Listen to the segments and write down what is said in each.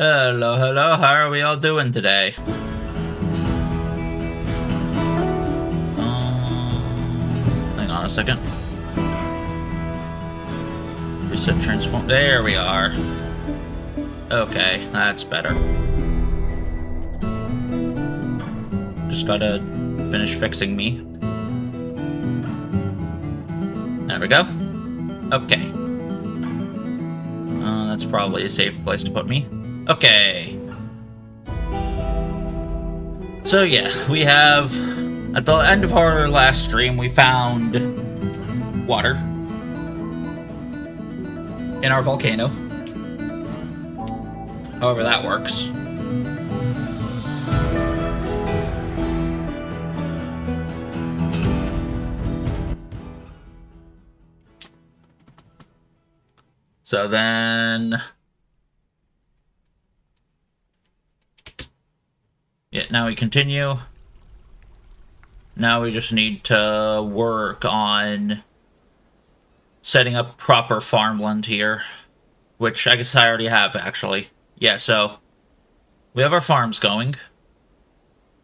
Hello, hello, how are we all doing today? Hang on a second. Reset transform. There we are. Okay, that's better. Just gotta finish fixing me. There we go. Okay. That's probably a safe place to put me. Okay. So yeah, we have, at the end of our last stream, we found water in our volcano. However that works. So then... yeah, now we continue. Now we just need to work on setting up proper farmland here. Which I guess I already have, actually. Yeah, so we have our farms going.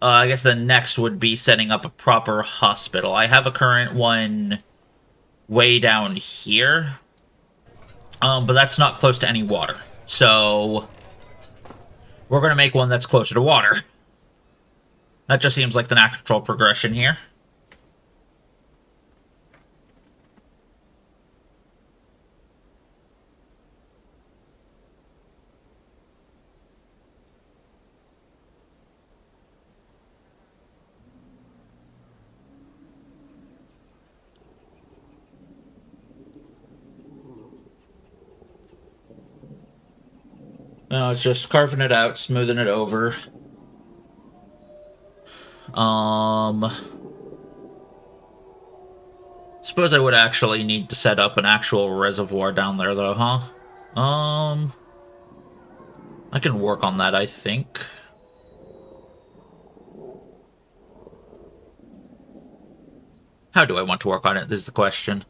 I guess the next would be setting up a proper hospital. I have a current one way down here. But that's not close to any water. So we're going to make one that's closer to water. That just seems like the natural progression here. No, it's just carving it out, smoothing it over. Suppose I would actually need to set up an actual reservoir down there, though, huh? I can work on that, I think. How do I want to work on it, is the question.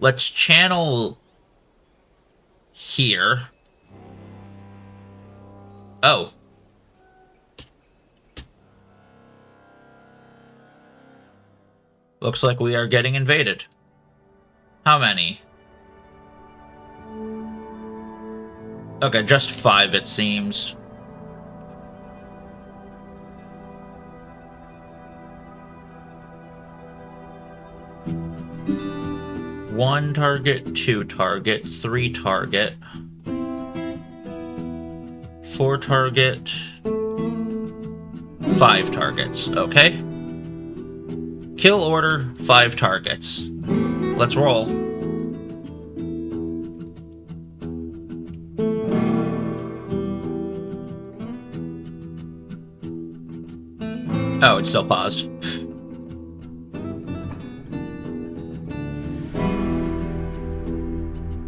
Let's channel here. Oh. Looks like we are getting invaded. How many? Okay, just 5 it seems. One target, 2 target, 3 target, 4 target, 5 targets. Okay. Kill order, 5 targets. Let's roll. Oh, it's still paused.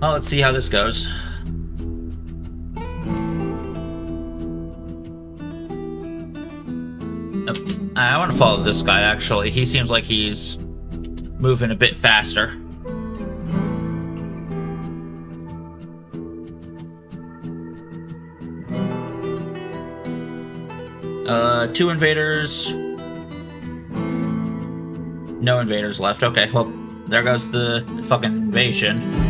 Well, let's see how this goes. I want to follow this guy, actually. He seems like he's moving a bit faster. Two invaders. No invaders left. Okay, well, there goes the fucking invasion.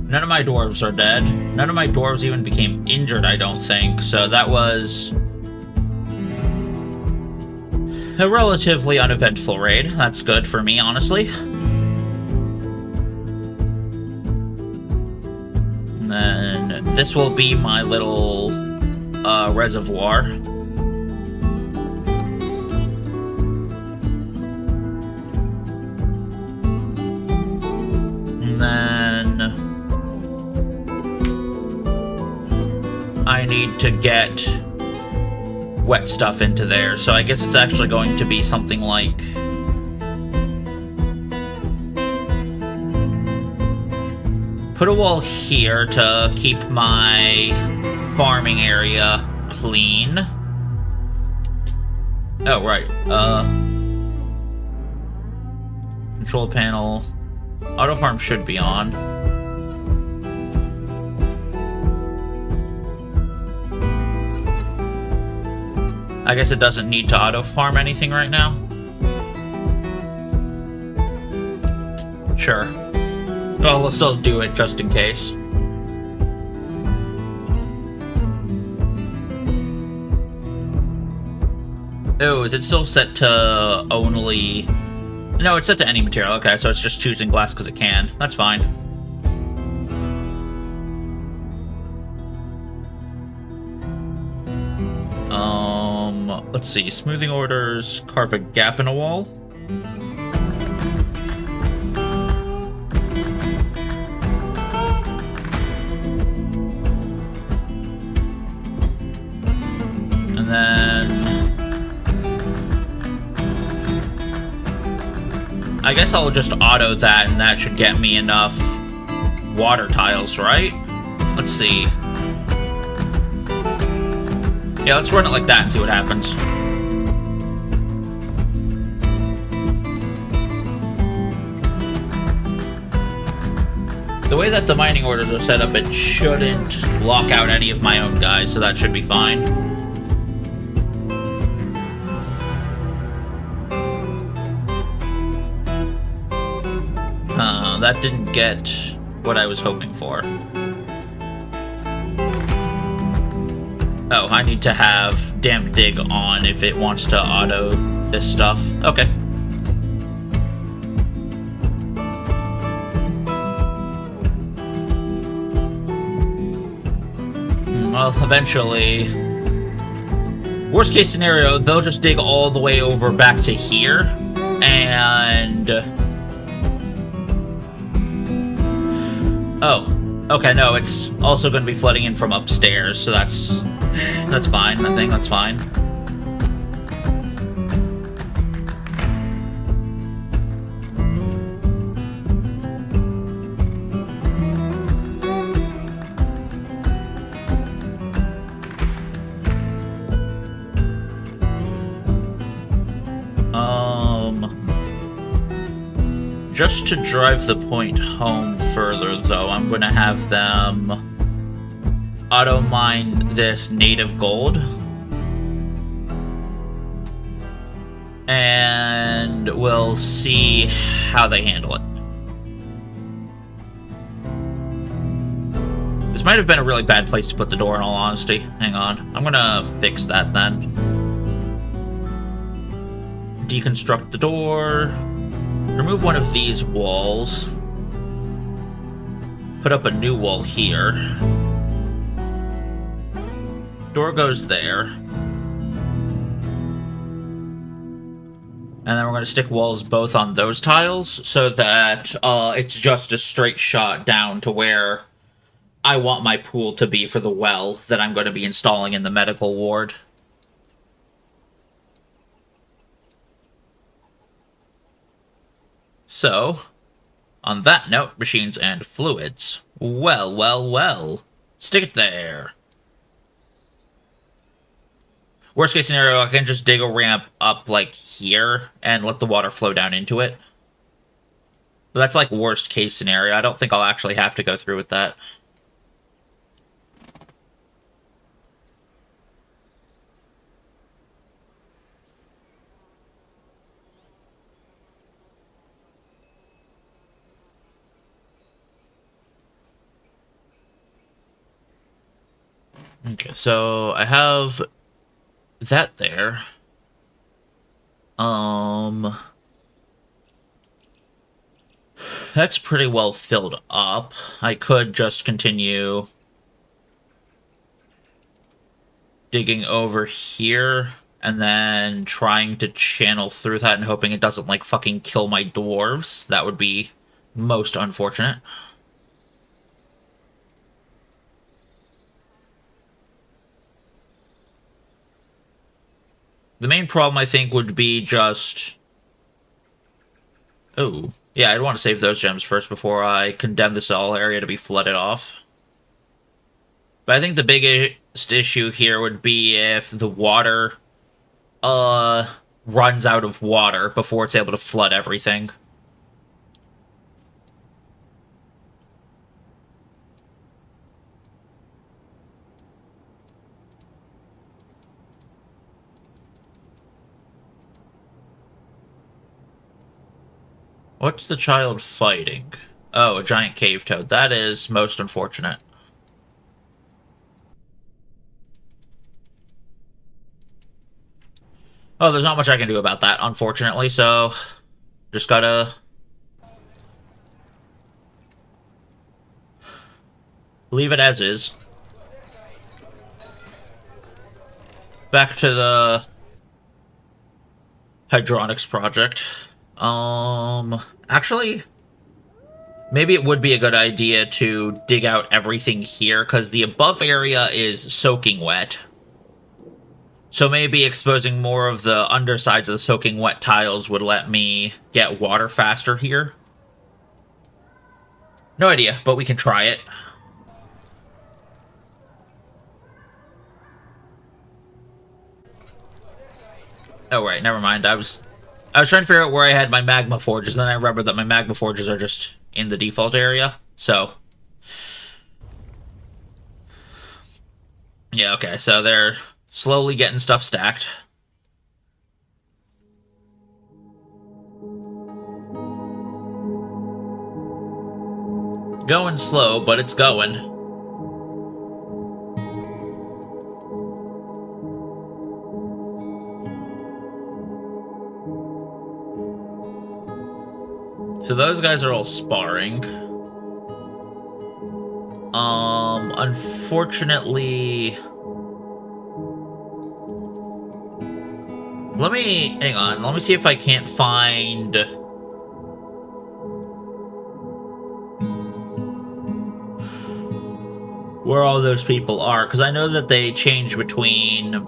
None of my dwarves are dead. None of my dwarves even became injured, I don't think. So that was a relatively uneventful raid. That's good for me, honestly. And then this will be my little reservoir. And then I need to get wet stuff into there, so I guess it's actually going to be something like put a wall here to keep my farming area clean. Oh, right. Control panel. Auto farm should be on. I guess it doesn't need to auto farm anything right now. Sure. Well, we'll still do it just in case. Oh, is it still set to only... No, it's set to any material. Okay, so it's just choosing glass because it can. That's fine. Let's see. Smoothing orders, carve a gap in a wall. And then... I guess I'll just auto that, and that should get me enough water tiles, right? Let's see. Yeah, let's run it like that and see what happens. The way that the mining orders are set up, it shouldn't lock out any of my own guys, so that should be fine. That didn't get what I was hoping for. Oh, I need to have Damp Dig on if it wants to auto this stuff. Okay. Well, eventually... Worst case scenario, they'll just dig all the way over back to here, and... Oh, okay, no, it's also going to be flooding in from upstairs, so that's fine. I think that's fine. Just to drive the point home further, though, I'm going to have them auto-mine this native gold. And we'll see how they handle it. This might have been a really bad place to put the door, in all honesty. Hang on. I'm going to fix that, then. Deconstruct the door. Remove one of these walls. Put up a new wall here. Door goes there. And then we're going to stick walls both on those tiles so that it's just a straight shot down to where I want my pool to be for the well that I'm going to be installing in the medical ward. So, on that note, machines and fluids. Well, well, well. Stick it there. Worst case scenario, I can just dig a ramp up, like, here, and let the water flow down into it. But that's, like, worst case scenario. I don't think I'll actually have to go through with that. Okay, so I have that there. That's pretty well filled up. I could just continue digging over here and then trying to channel through that and hoping it doesn't, like, fucking kill my dwarves. That would be most unfortunate. The main problem, I think, would be just... Oh, yeah, I'd want to save those gems first before I condemn this all area to be flooded off. But I think the biggest issue here would be if the water, runs out of water before it's able to flood everything. What's the child fighting? Oh, a giant cave toad. That is most unfortunate. Oh, there's not much I can do about that, unfortunately, so just gotta leave it as is. Back to the hydronics project. Actually, maybe it would be a good idea to dig out everything here, because the above area is soaking wet. So maybe exposing more of the undersides of the soaking wet tiles would let me get water faster here. No idea, but we can try it. Oh, right, never mind. I was trying to figure out where I had my magma forges, then I remembered that my magma forges are just in the default area, so... Yeah, okay, so they're slowly getting stuff stacked. Going slow, but it's going. So those guys are all sparring. Unfortunately... hang on, let me see if I can't find... where all those people are, because I know that they change between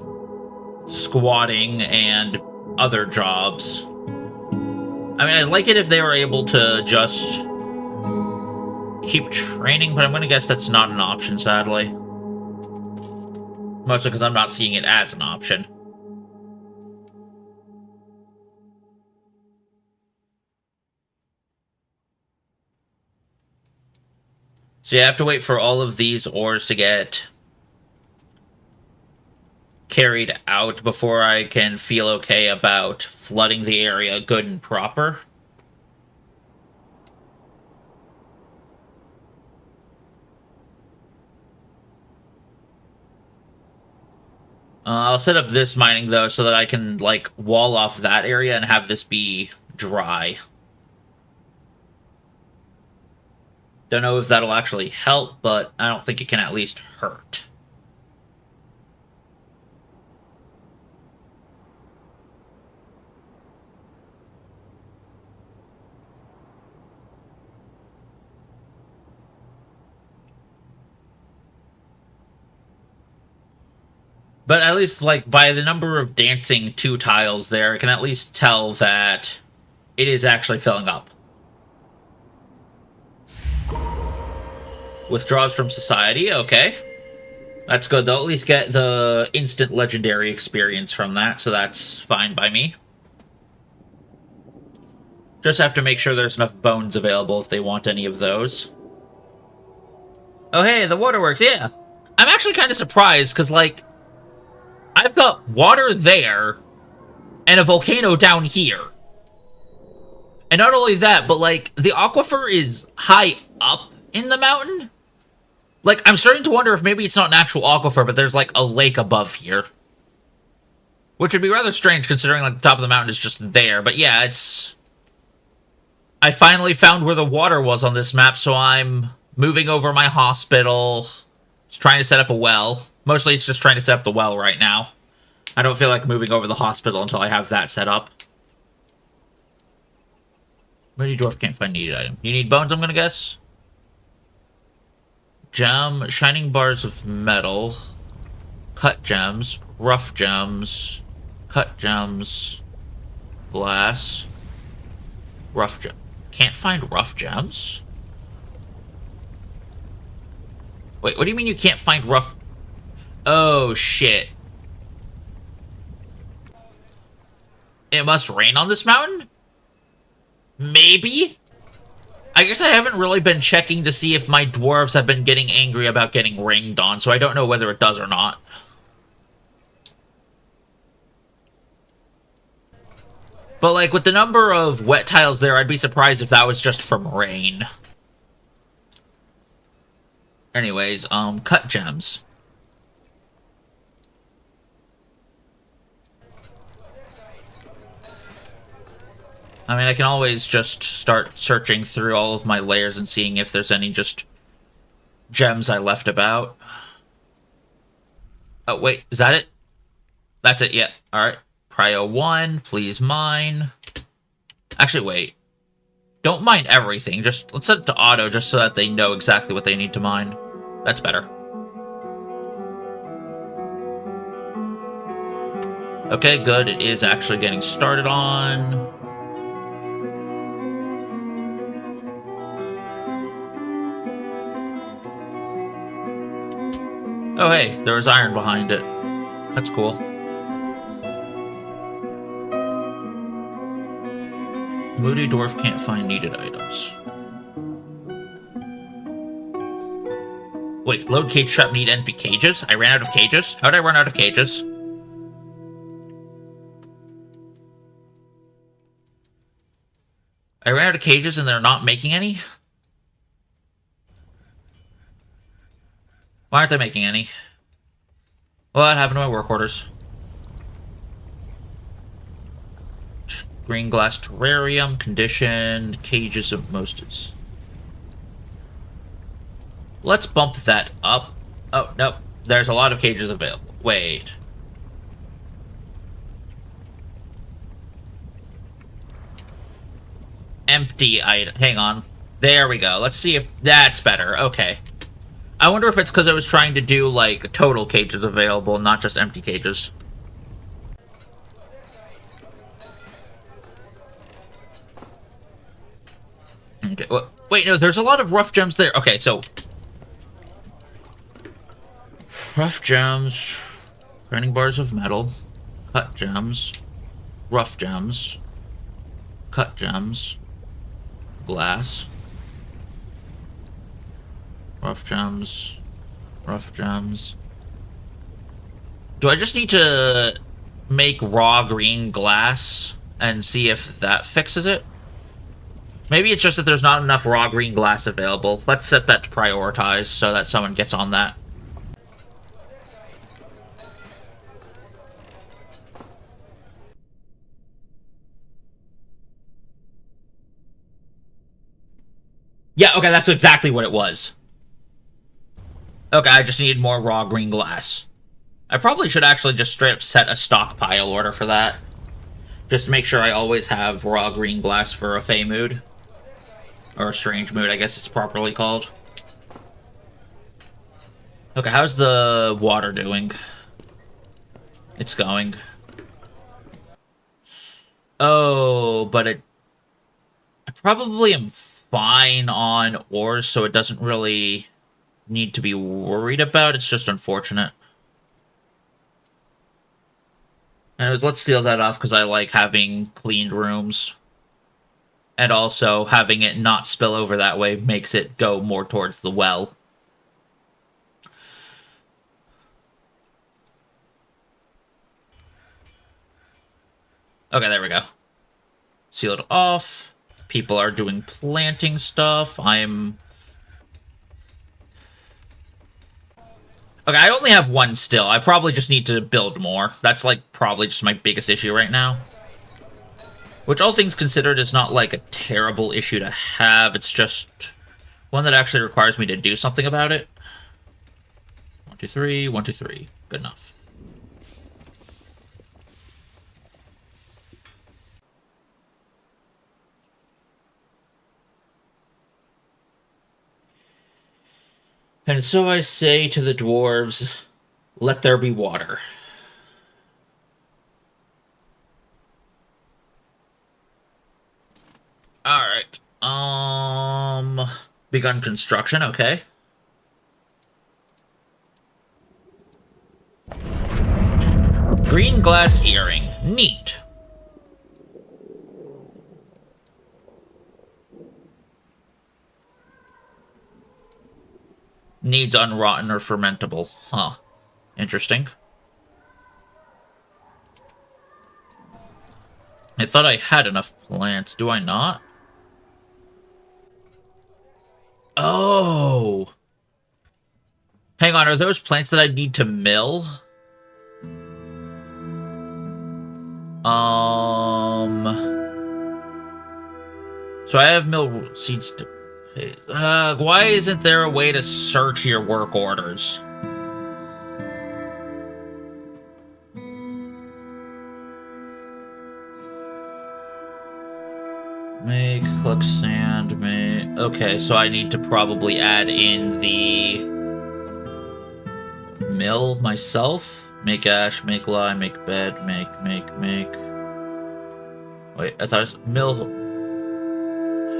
squatting and other jobs. I mean, I'd like it if they were able to just keep training, but I'm going to guess that's not an option, sadly. Mostly because I'm not seeing it as an option. So you have to wait for all of these ores to get carried out before I can feel okay about flooding the area good and proper. I'll set up this mining, though, so that I can, like, wall off that area and have this be dry. Don't know if that'll actually help, but I don't think it can at least hurt. But at least, like, by the number of dancing 2 tiles there, I can at least tell that it is actually filling up. Withdraws from society, okay. That's good, they'll at least get the instant legendary experience from that, so that's fine by me. Just have to make sure there's enough bones available if they want any of those. Oh hey, the waterworks, yeah! I'm actually kind of surprised, because, like, I've got water there, and a volcano down here. And not only that, but, like, the aquifer is high up in the mountain. Like, I'm starting to wonder if maybe it's not an actual aquifer, but there's, like, a lake above here. Which would be rather strange, considering, like, the top of the mountain is just there. But yeah, it's... I finally found where the water was on this map, so I'm moving over my hospital. Just trying to set up a well. Mostly it's just trying to set up the well right now. I don't feel like moving over the hospital until I have that set up. Mighty Dwarf can't find needed item. You need bones, I'm gonna guess? Gem, shining bars of metal, cut gems, rough gems, cut gems, glass, rough gem. Can't find rough gems? Wait, what do you mean you can't find rough... Oh, shit. It must rain on this mountain? Maybe? I guess I haven't really been checking to see if my dwarves have been getting angry about getting rained on, so I don't know whether it does or not. But, like, with the number of wet tiles there, I'd be surprised if that was just from rain. Anyways, cut gems. I mean, I can always just start searching through all of my layers and seeing if there's any just gems I left about. Oh, wait, is that it? That's it, yeah. Alright. Prio 1, please mine. Actually, wait. Don't mine everything. Just let's set it to auto just so that they know exactly what they need to mine. That's better. Okay, good. It is actually getting started on. Oh, hey, there was iron behind it. That's cool. Moody Dwarf can't find needed items. Wait, load cage trap need NP cages? I ran out of cages? How did I run out of cages? I ran out of cages and they're not making any? Why aren't they making any? What happened to my work orders? Green glass terrarium, conditioned, cages of mostas. Let's bump that up. Oh, nope. There's a lot of cages available. Wait. Empty item. Hang on. There we go. Let's see if that's better. Okay. I wonder if it's because I was trying to do, like, total cages available, not just empty cages. Okay, well, wait, no, there's a lot of rough gems there. Okay, so... rough gems, grinding bars of metal, cut gems, rough gems, cut gems, glass, rough gems, rough gems. Do I just need to make raw green glass and see if that fixes it? Maybe it's just that there's not enough raw green glass available. Let's set that to prioritize so that someone gets on that. Yeah, okay, that's exactly what it was. Okay, I just needed more raw green glass. I probably should actually just straight up set a stockpile order for that. Just to make sure I always have raw green glass for a Fey mood. Or a strange mood, I guess it's properly called. Okay, how's the water doing? It's going. Oh, but I probably am fine on ores, so it doesn't really need to be worried about. It's just unfortunate. Anyways, let's seal that off because I like having cleaned rooms. And also, having it not spill over that way makes it go more towards the well. Okay, there we go. Seal it off. People are doing planting stuff. Okay, I only have one still. I probably just need to build more. That's, like, probably just my biggest issue right now. Which, all things considered, is not, like, a terrible issue to have. It's just one that actually requires me to do something about it. 1, 2, 3, 1, 2, 3. Good enough. And so I say to the dwarves, let there be water. Alright. Begun construction, okay. Green glass earring. Neat. Needs unrotten or fermentable. Huh. Interesting. I thought I had enough plants. Do I not? Oh! Hang on, are those plants that I need to mill? So I have mill seeds to pay. Why isn't there a way to search your work orders? Collect sand, okay, so I need to probably add in the mill myself. Make ash, make lye, make bed, make. Wait, I thought it was mill.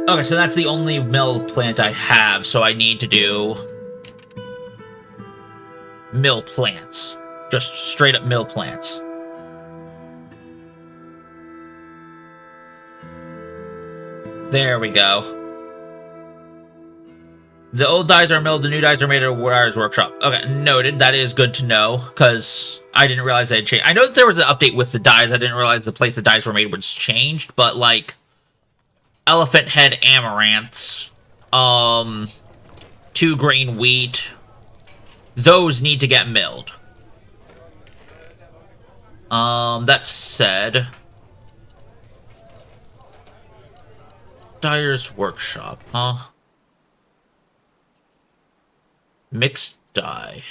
Okay, so that's the only mill plant I have, so I need to do mill plants. Just straight up mill plants. There we go. The old dyes are milled, the new dyes are made at a Wire's workshop. Okay, noted. That is good to know, because I didn't realize they had changed. I know that there was an update with the dyes. I didn't realize the place the dyes were made was changed, but, like, elephant head amaranths, 2-grain wheat, those need to get milled. That said, Dyer's workshop, huh? Mixed dye.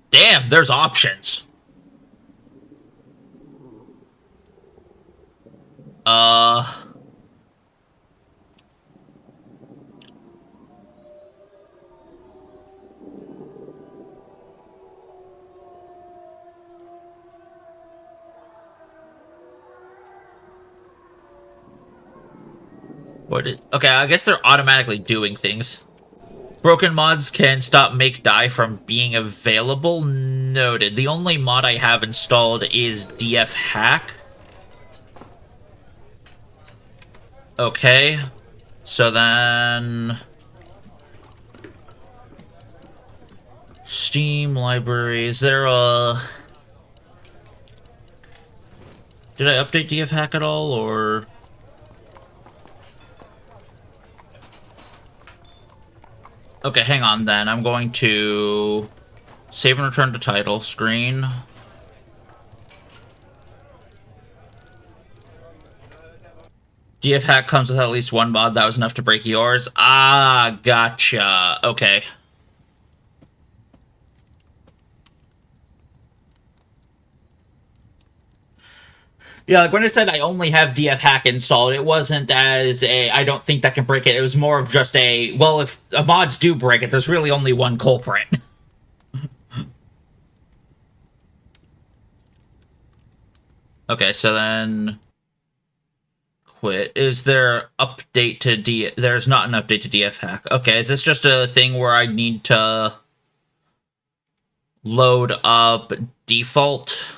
Damn, there's options. Okay, I guess they're automatically doing things. Broken mods can stop make dye from being available. Noted. The only mod I have installed is DF hack. Okay. So then... Steam library. Is there a... Did I update DF hack at all, or... Okay, hang on then. I'm going to save and return to title screen. DF hack comes with at least one mod. That was enough to break yours. Ah, gotcha. Okay. Yeah, like when I said I only have DF hack installed, it wasn't as a, I don't think that can break it. It was more of just a, well, if mods do break it, there's really only one culprit. Okay, so then... Quit. Is there update to There's not an update to DF hack. Okay, is this just a thing where I need to load up default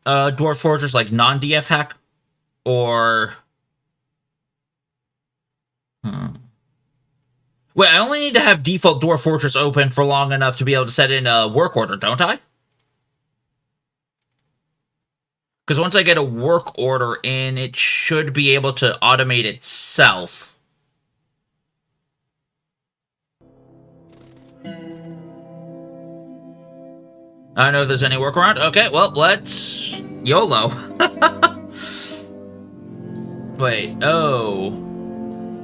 Dwarf Fortress, like non-DF hack? Or... Wait, I only need to have default Dwarf Fortress open for long enough to be able to set in a work order, don't I? Because once I get a work order in, it should be able to automate itself. I don't know if there's any workaround. Okay, well, let's... YOLO. Wait, oh.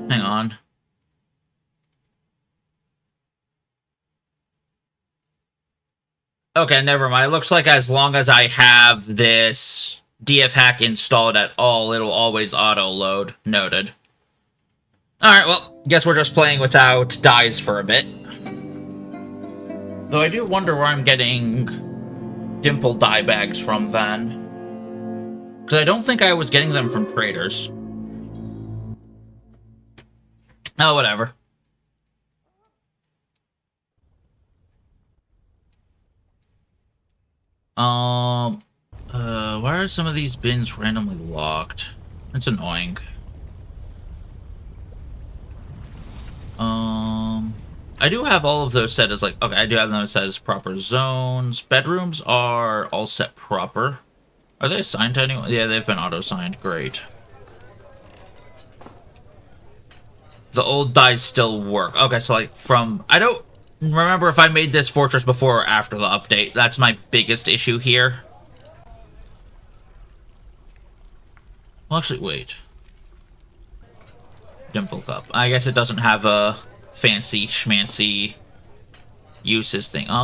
Hang on. Okay, never mind. It looks like as long as I have this DF hack installed at all, it'll always auto-load. Noted. Alright, well, guess we're just playing without dyes for a bit. Though I do wonder where I'm getting dimple dye bags from then. Because I don't think I was getting them from traders. Oh, whatever. Why are some of these bins randomly locked? It's annoying. I I do have all of those set as like, okay, I do have them set as proper zones. Bedrooms are all set proper. Are they assigned to anyone? Yeah, they've been auto-signed. Great. The old dies still work. Okay, so like from... I don't remember if I made this fortress before or after the update. That's my biggest issue here. Well, actually, wait. Dimple Cup. I guess it doesn't have a fancy schmancy uses thing. Okay,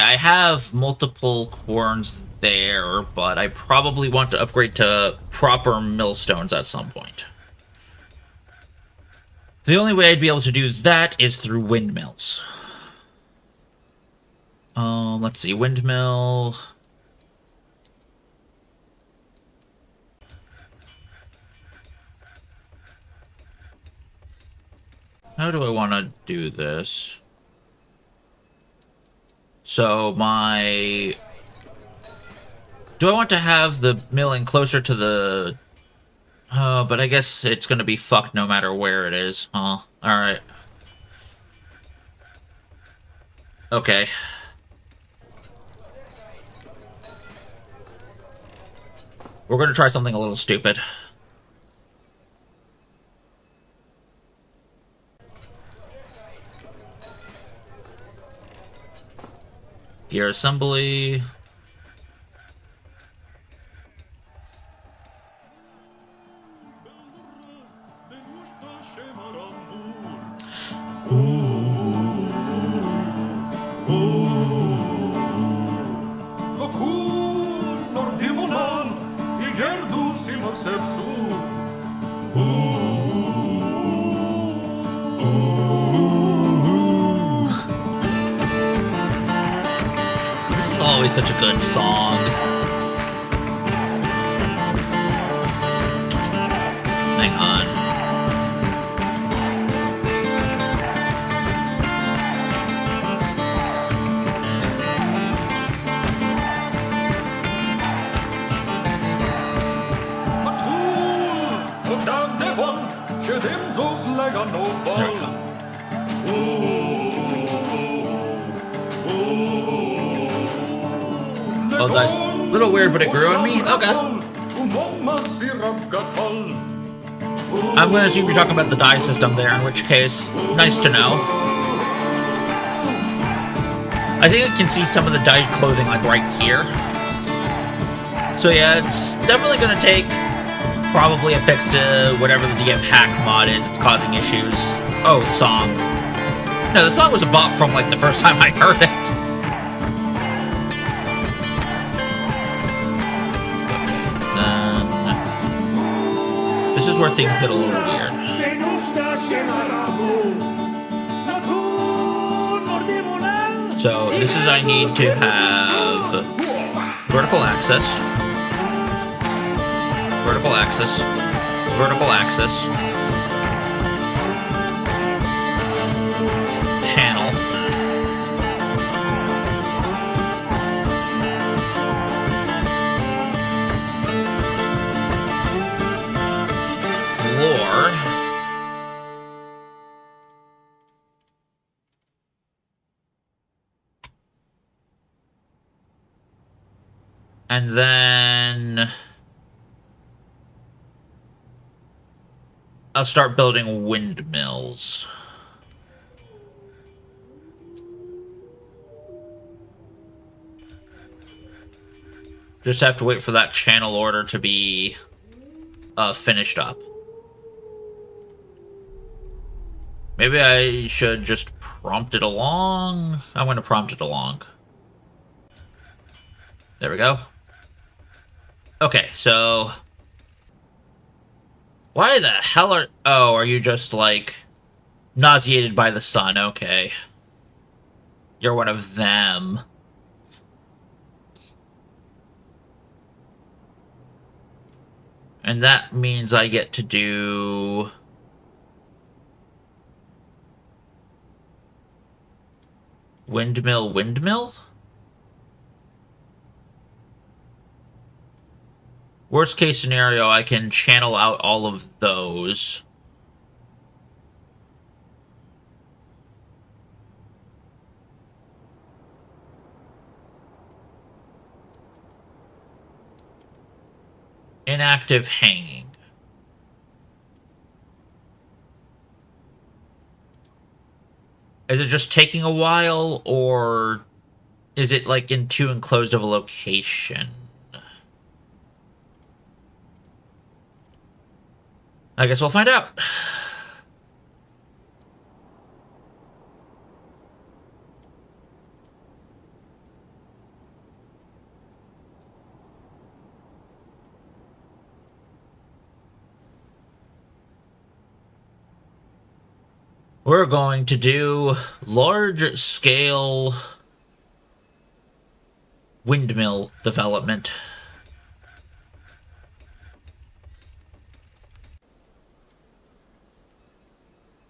I have multiple quorns there, but I probably want to upgrade to proper millstones at some point. The only way I'd be able to do that is through windmills. Let's see, windmill... How do I want to do this? So, my... Do I want to have the milling closer to the... but I guess it's going to be fucked no matter where it is, huh? Alright. Okay. We're going to try something a little stupid. Gear assembly. This is always such a good song. Hang on. There we go. Oh, that's a little weird, but it grew on me? Okay. I'm going to assume you're talking about the dye system there, in which case, nice to know. I think I can see some of the dyed clothing, like, right here. So yeah, it's definitely going to take probably a fix to whatever the DM hack mod is. It's causing issues. Oh, song. No, the song was a bop from, like, the first time I heard it. This is where things get a little weird. So, this is I need to have vertical access, vertical access, vertical access, channel, floor, and then I'll start building windmills. Just have to wait for that channel order to be finished up. Maybe I should just prompt it along. I'm going to prompt it along. There we go. Okay, so... Why the hell are... Oh, are you just, like, nauseated by the sun? Okay. You're one of them. And that means I get to do... Windmill, windmill? Worst case scenario, I can channel out all of those. Inactive hanging. Is it just taking a while, or is it like in too enclosed of a location? I guess we'll find out. We're going to do large-scale windmill development.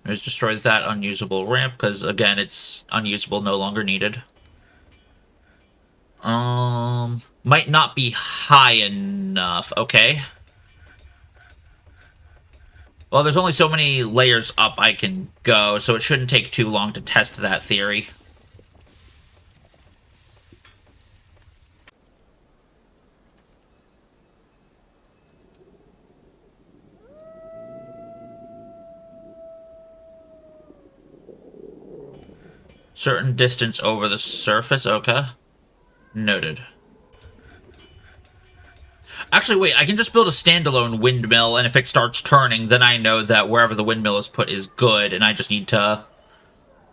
Let's destroy that unusable ramp, because, again, it's unusable, no longer needed. Might not be high enough. Okay. Well, there's only so many layers up I can go, so it shouldn't take too long to test that theory. Certain distance over the surface, okay. Noted. Actually, wait, I can just build a standalone windmill, and if it starts turning, then I know that wherever the windmill is put is good, and I just need to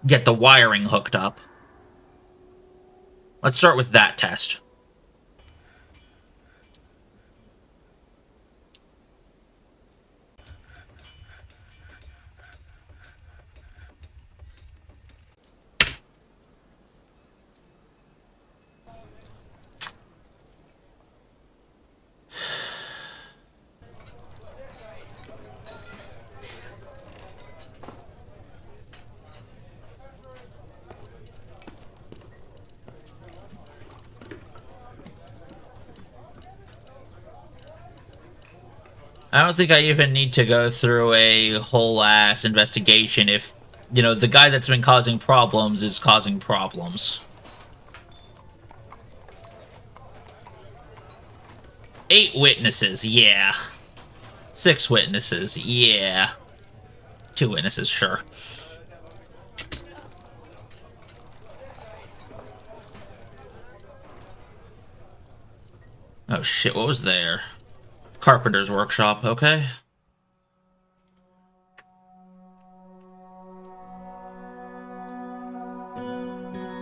get the wiring hooked up. Let's start with that test. I don't think I even need to go through a whole-ass investigation if, you know, the guy that's been causing problems is causing problems. 8 witnesses, yeah. 6 witnesses, yeah. 2 witnesses, sure. Oh shit, what was there? Carpenter's workshop, okay.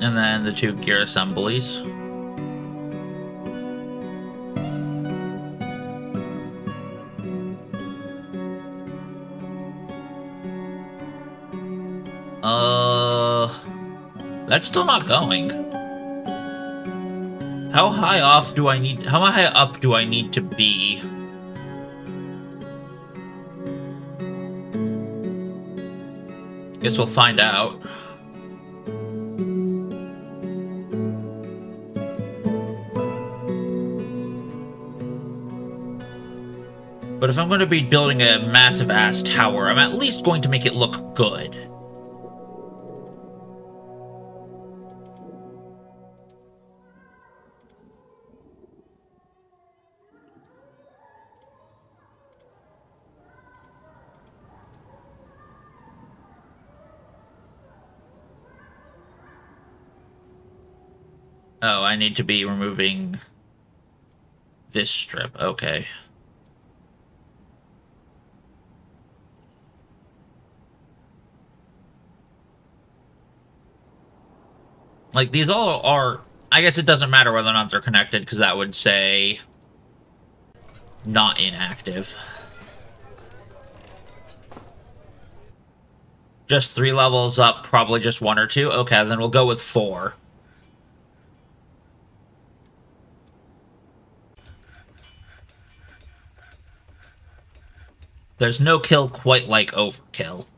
And then the 2 gear assemblies. That's still not going. How high off do I need... How high up do I need to be? Guess we'll find out. But if I'm going to be building a massive-ass tower, I'm at least going to make it look good. Oh, I need to be removing this strip. Okay. Like, these all are... I guess it doesn't matter whether or not they're connected, because that would say... not inactive. Just 3 levels up, probably just 1 or 2? Okay, then we'll go with 4. There's no kill quite like overkill.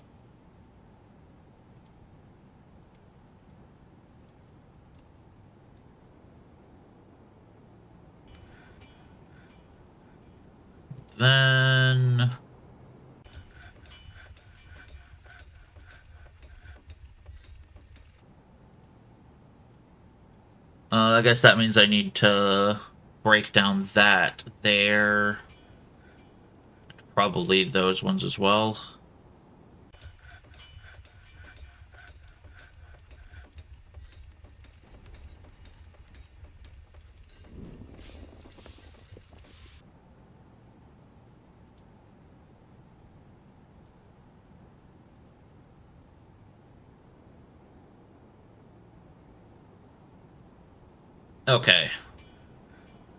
Then... I guess that means I need to break down that there. probably those ones as well. Okay.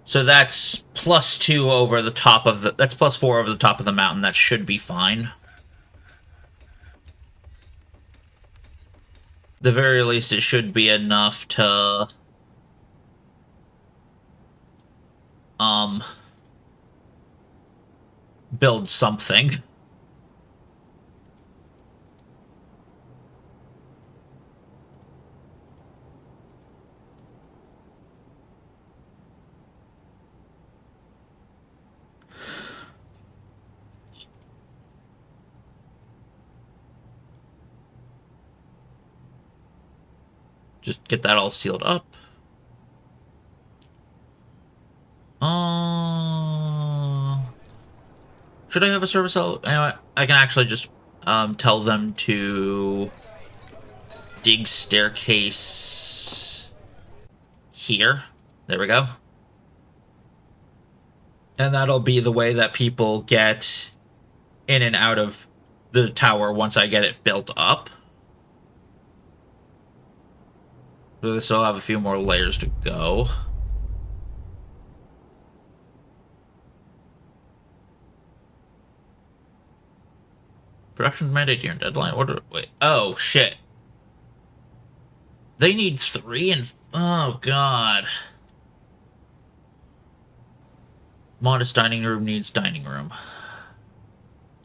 So that's +2 over the top of the... That's +4 over the top of the mountain. That should be fine. The very least, it should be enough to... build something. Just get that all sealed up. Should I have a service cell? You know what? I can actually just tell them to dig staircase here. There we go. And that'll be the way that people get in and out of the tower once I get it built up. So they still have a few more layers to go. Production mandate during deadline. Wait. Oh, shit. They need 3 and... Oh, God. Modest dining room needs dining room.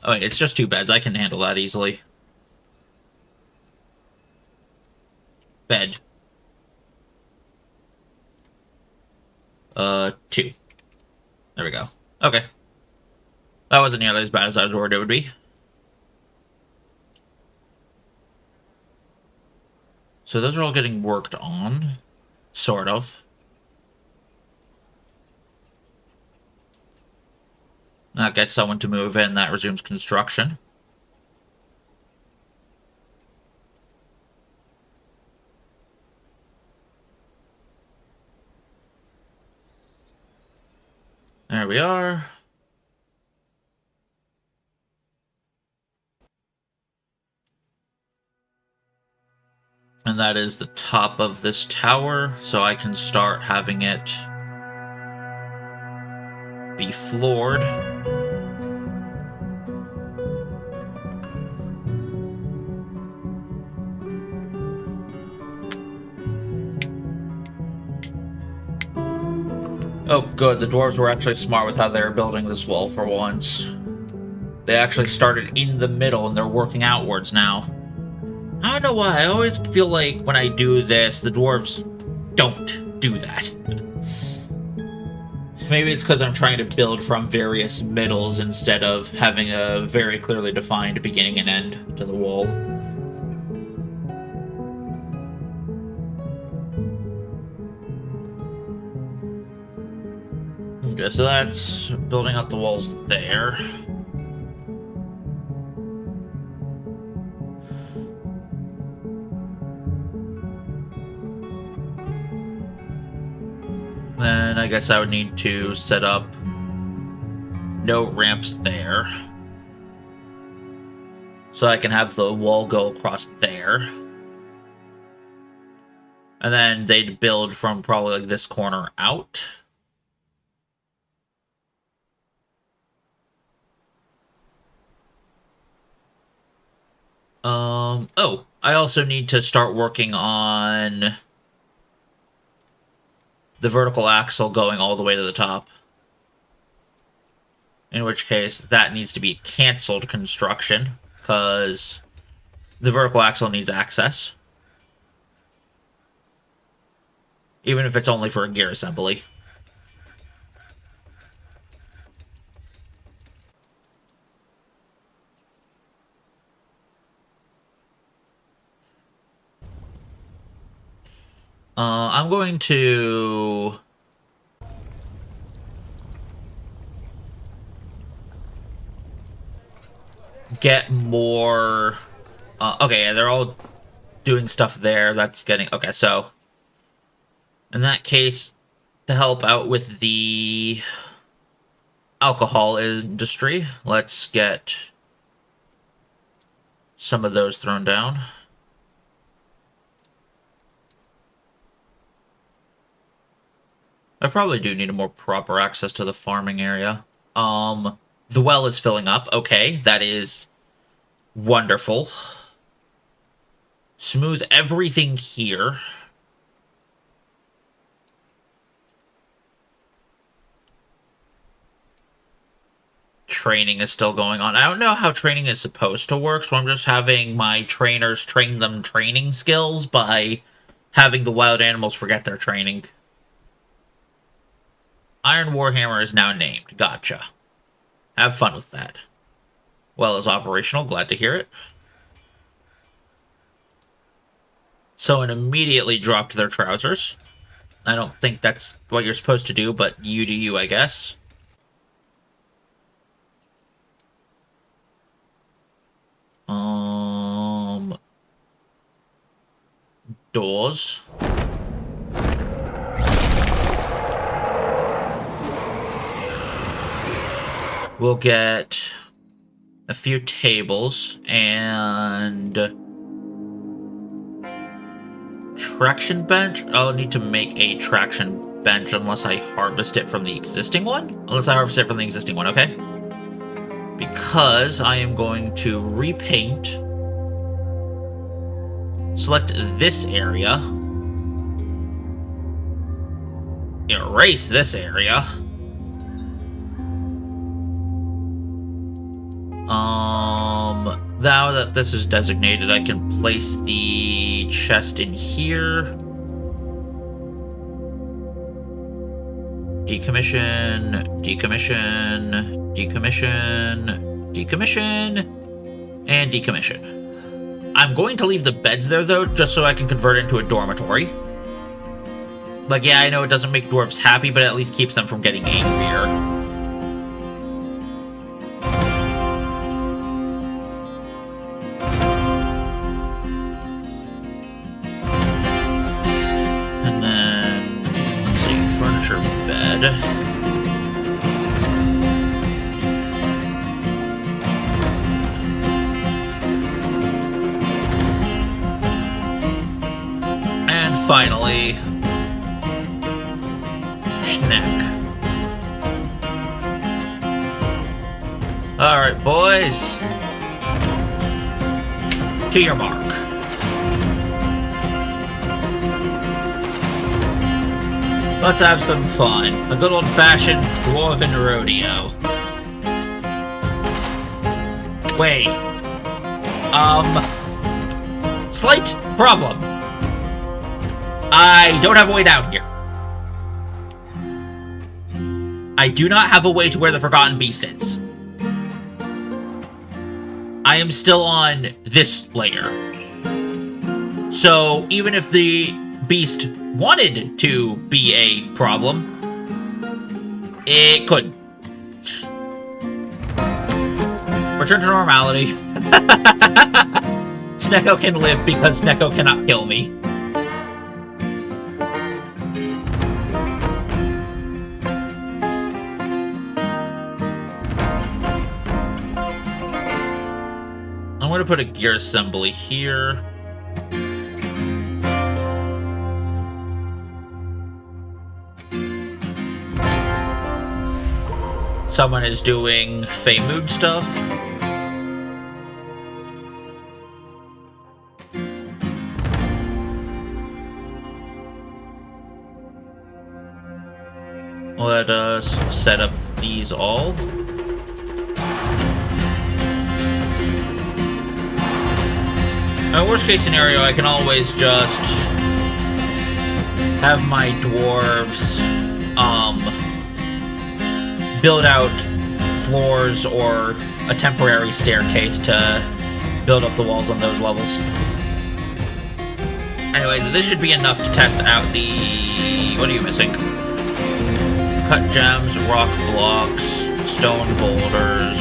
Oh, wait, it's just 2 beds. I can handle that easily. Bed. 2. There we go. Okay. That wasn't nearly as bad as I was worried it would be. So those are all getting worked on. Sort of. That gets someone to move in. That resumes construction. There we are. And that is the top of this tower, so I can start having it be floored. Oh, good. The dwarves were actually smart with how they were building this wall for once. They actually started in the middle, and they're working outwards now. I don't know why. I always feel like when I do this, the dwarves don't do that. Maybe it's because I'm trying to build from various middles instead of having a very clearly defined beginning and end to the wall. Okay, so that's building up the walls there. Then I guess I would need to set up no ramps there. So I can have the wall go across there. And then they'd build from probably like this corner out. Oh, I also need to start working on the vertical axle going all the way to the top. In which case, that needs to be canceled construction, because the vertical axle needs access. Even if it's only for a gear assembly. I'm going to... get more... okay, yeah, they're all doing stuff there. That's getting... Okay, so... In that case, to help out with the alcohol industry, let's get some of those thrown down. I probably do need a more proper access to the farming area. The well is filling up. Okay, that is wonderful. Smooth everything here. Training is still going on. I don't know how training is supposed to work, so I'm just having my trainers train them training skills by having the wild animals forget their training. Iron Warhammer is now named. Gotcha. Have fun with that. Well is operational. Glad to hear it. Someone immediately dropped their trousers. I don't think that's what you're supposed to do, but you do you, I guess. Doors. We'll get a few tables and traction bench. I'll need to make a traction bench unless I harvest it from the existing one. Unless I harvest it from the existing one, okay? Because I am going to repaint. Select this area. Erase this area. Now that this is designated, I can place the chest in here. Decommission, decommission, decommission, decommission, and decommission. I'm going to leave the beds there, though, just so I can convert it into a dormitory. Like, yeah, I know it doesn't make dwarves happy, but it at least keeps them from getting angrier. And finally, snack. Alright, boys. To your mark. Let's have some fun. A good old-fashioned dwarven rodeo. Wait. Slight problem. I don't have a way down here. I do not have a way to where the Forgotten Beast is. I am still on this layer. So, even if the beast wanted to be a problem, it couldn't. Return to normality. Snecko can live because Snecko cannot kill me. I'm going to put a gear assembly here. Someone is doing Feymood stuff. Let us set up these all. In worst case scenario, I can always just have my dwarves, build out floors or a temporary staircase to build up the walls on those levels. Anyways, this should be enough to test out the... What are you missing? Cut gems, rock blocks, stone boulders.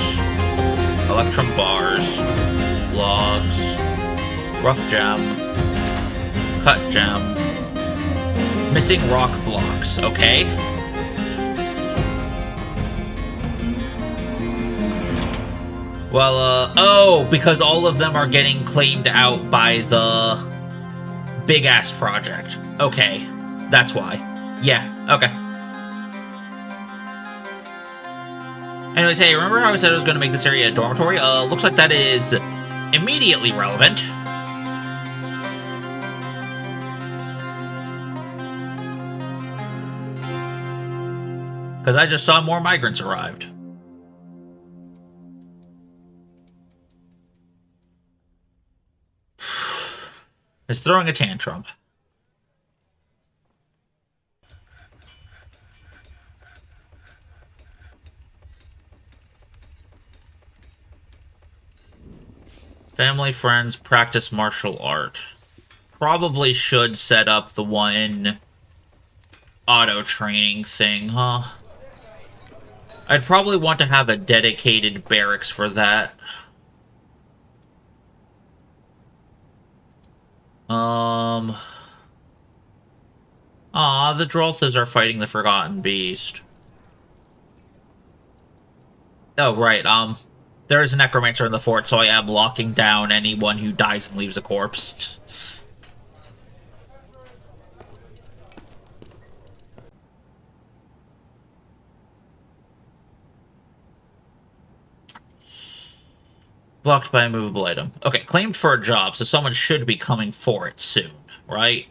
Electrum bars. Logs. Rough gem. Cut gem. Missing rock blocks. Okay. Well, oh, because all of them are getting claimed out by the big-ass project. Okay, that's why. Yeah, okay. Anyways, hey, remember how I said I was going to make this area a dormitory? Looks like that is immediately relevant. Because I just saw more migrants arrived. Is throwing a tantrum. Family, friends, practice martial art. Probably should set up the one auto-training thing, huh? I'd probably want to have a dedicated barracks for that. The Drolthas are fighting the Forgotten Beast. Oh, right, there is a necromancer in the fort, so I am locking down anyone who dies and leaves a corpse. Blocked by a movable item. Okay, claimed for a job, so someone should be coming for it soon, right?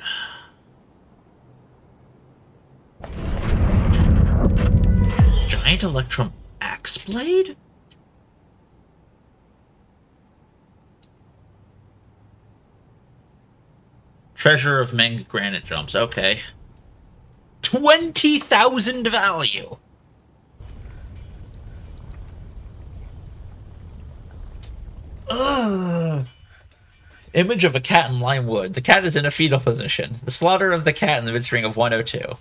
Giant Electrum Axe Blade? Treasure of Meng Granite Jumps, okay. 20,000 value! Ugh. Image of a cat in lime wood. The cat is in a fetal position. The slaughter of the cat in the midstring of 102.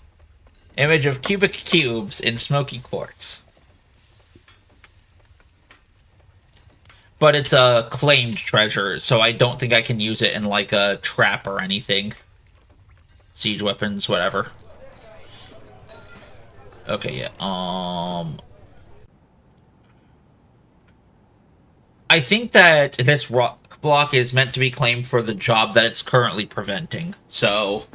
Image of cubic cubes in smoky quartz. But it's a claimed treasure, so I don't think I can use it in, like, a trap or anything. Siege weapons, whatever. Okay, yeah, I think that this rock block is meant to be claimed for the job that it's currently preventing. So,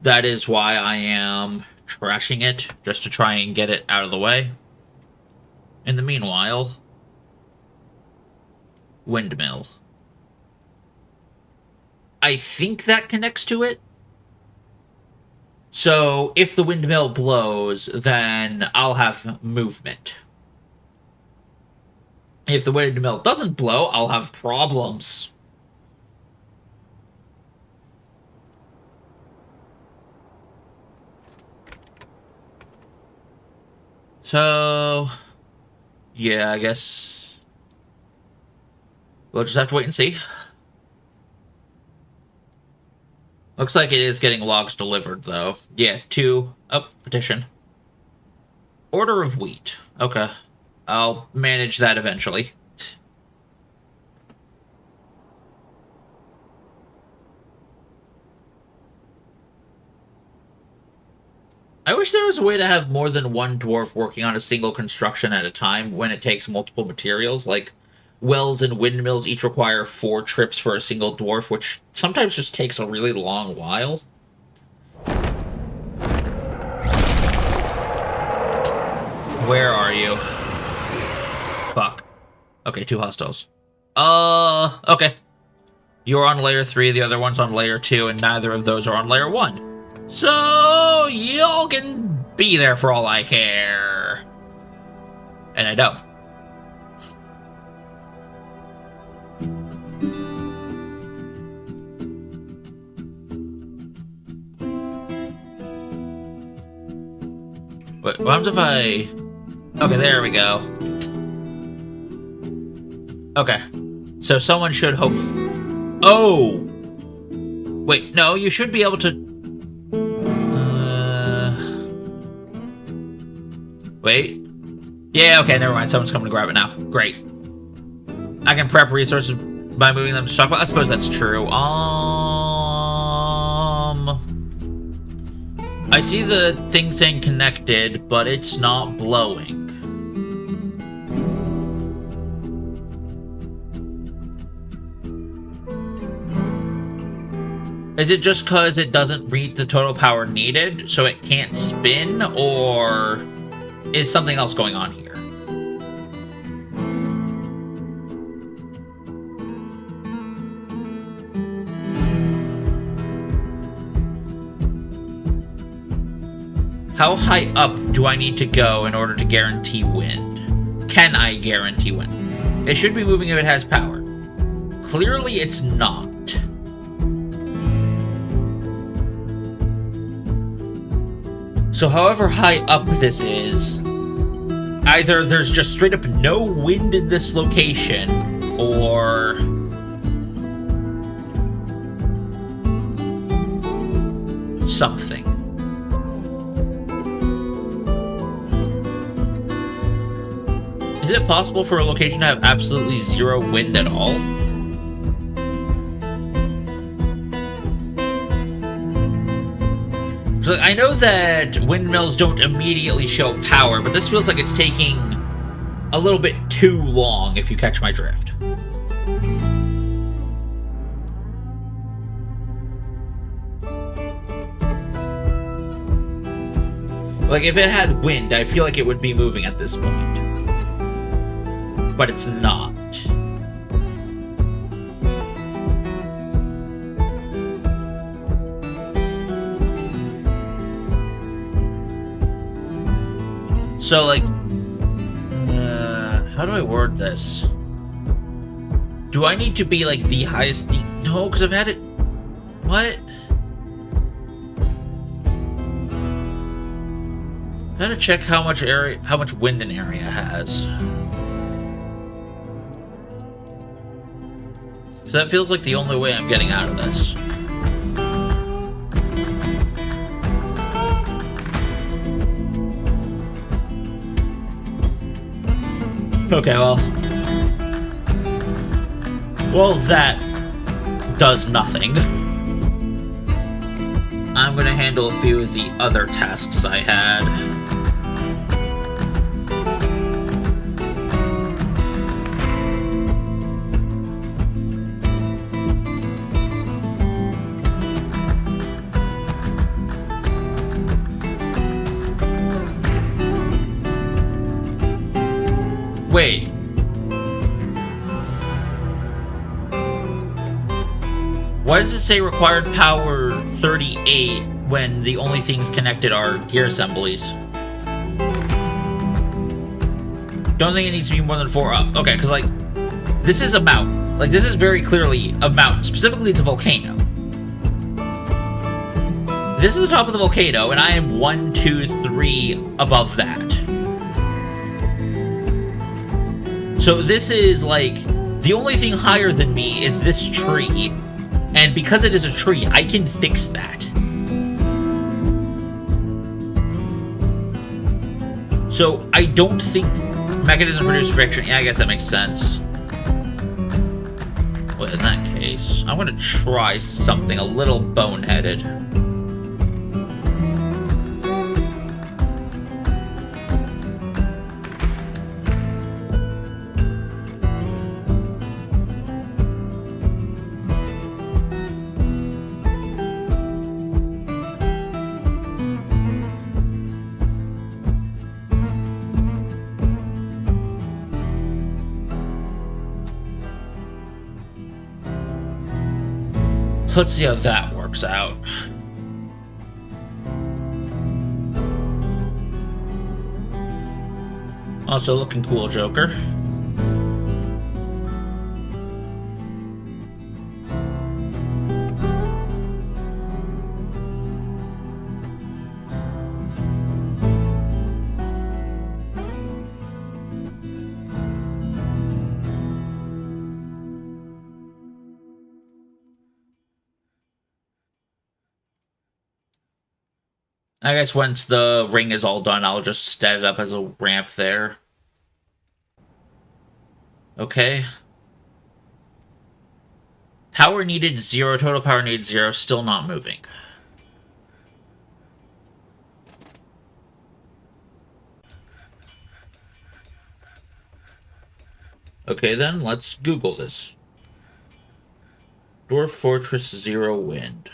that is why I am trashing it, just to try and get it out of the way. In the meanwhile... Windmill. I think that connects to it. So, if the windmill blows, then I'll have movement. If the windmill doesn't blow, I'll have problems. So... yeah, I guess... we'll just have to wait and see. Looks like it is getting logs delivered, though. Yeah, 2. Oh, petition. Order of wheat. Okay. I'll manage that eventually. I wish there was a way to have more than one dwarf working on a single construction at a time when it takes multiple materials, like... wells and windmills each require 4 trips for a single dwarf, which sometimes just takes a really long while. Where are you? Fuck. Okay, 2 hostiles. Okay. You're on layer 3, the other one's on layer 2, and neither of those are on layer 1. So, y'all can be there for all I care. And I don't. What happens if I... okay, there we go. Okay. So someone should hope... oh! Wait, no, you should be able to... wait. Yeah, okay, never mind. Someone's coming to grab it now. Great. I can prep resources by moving them to stockpile. I suppose that's true. I see the thing saying connected, but it's not blowing. Is it just because it doesn't reach the total power needed, so it can't spin, or is something else going on here? How high up do I need to go in order to guarantee wind? Can I guarantee wind? It should be moving if it has power. Clearly, it's not. So however high up this is, either there's just straight up no wind in this location, or something. Is it possible for a location to have absolutely zero wind at all? So I know that windmills don't immediately show power, but this feels like it's taking a little bit too long, if you catch my drift. Like, if it had wind, I feel like it would be moving at this point. But it's not. So, like, how do I word this? Do I need to be, like, the highest no, because I've had it... What? I had to check how much wind an area has. So that feels like the only way I'm getting out of this. Okay, well, that does nothing. I'm gonna handle a few of the other tasks I had. Wait. Why does it say required power 38 when the only things connected are gear assemblies? Don't think it needs to be more than 4 up. Okay, because, like, this is a mountain. Like, this is very clearly a mountain. Specifically, it's a volcano. This is the top of the volcano, and I am 1, 2, 3 above that. So this is, like, the only thing higher than me is this tree. And because it is a tree, I can fix that. So I don't think mechanism produces friction. Yeah, I guess that makes sense. Well, in that case, I'm gonna try something a little boneheaded. Let's see how that works out. Also looking cool, Joker. I guess once the ring is all done, I'll just set it up as a ramp there. Okay. Power needed 0, total power needed 0, still not moving. Okay, then, let's Google this. Dwarf Fortress 0 wind.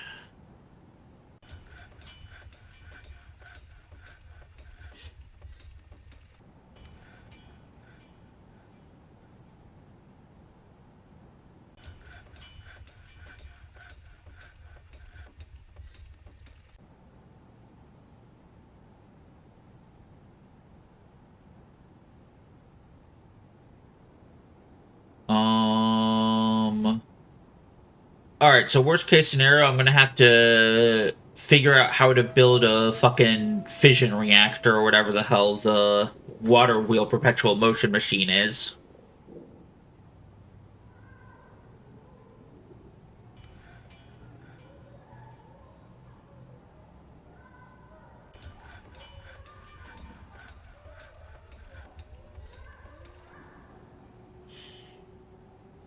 Alright, so worst case scenario, I'm gonna have to figure out how to build a fucking fission reactor or whatever the hell the water wheel perpetual motion machine is.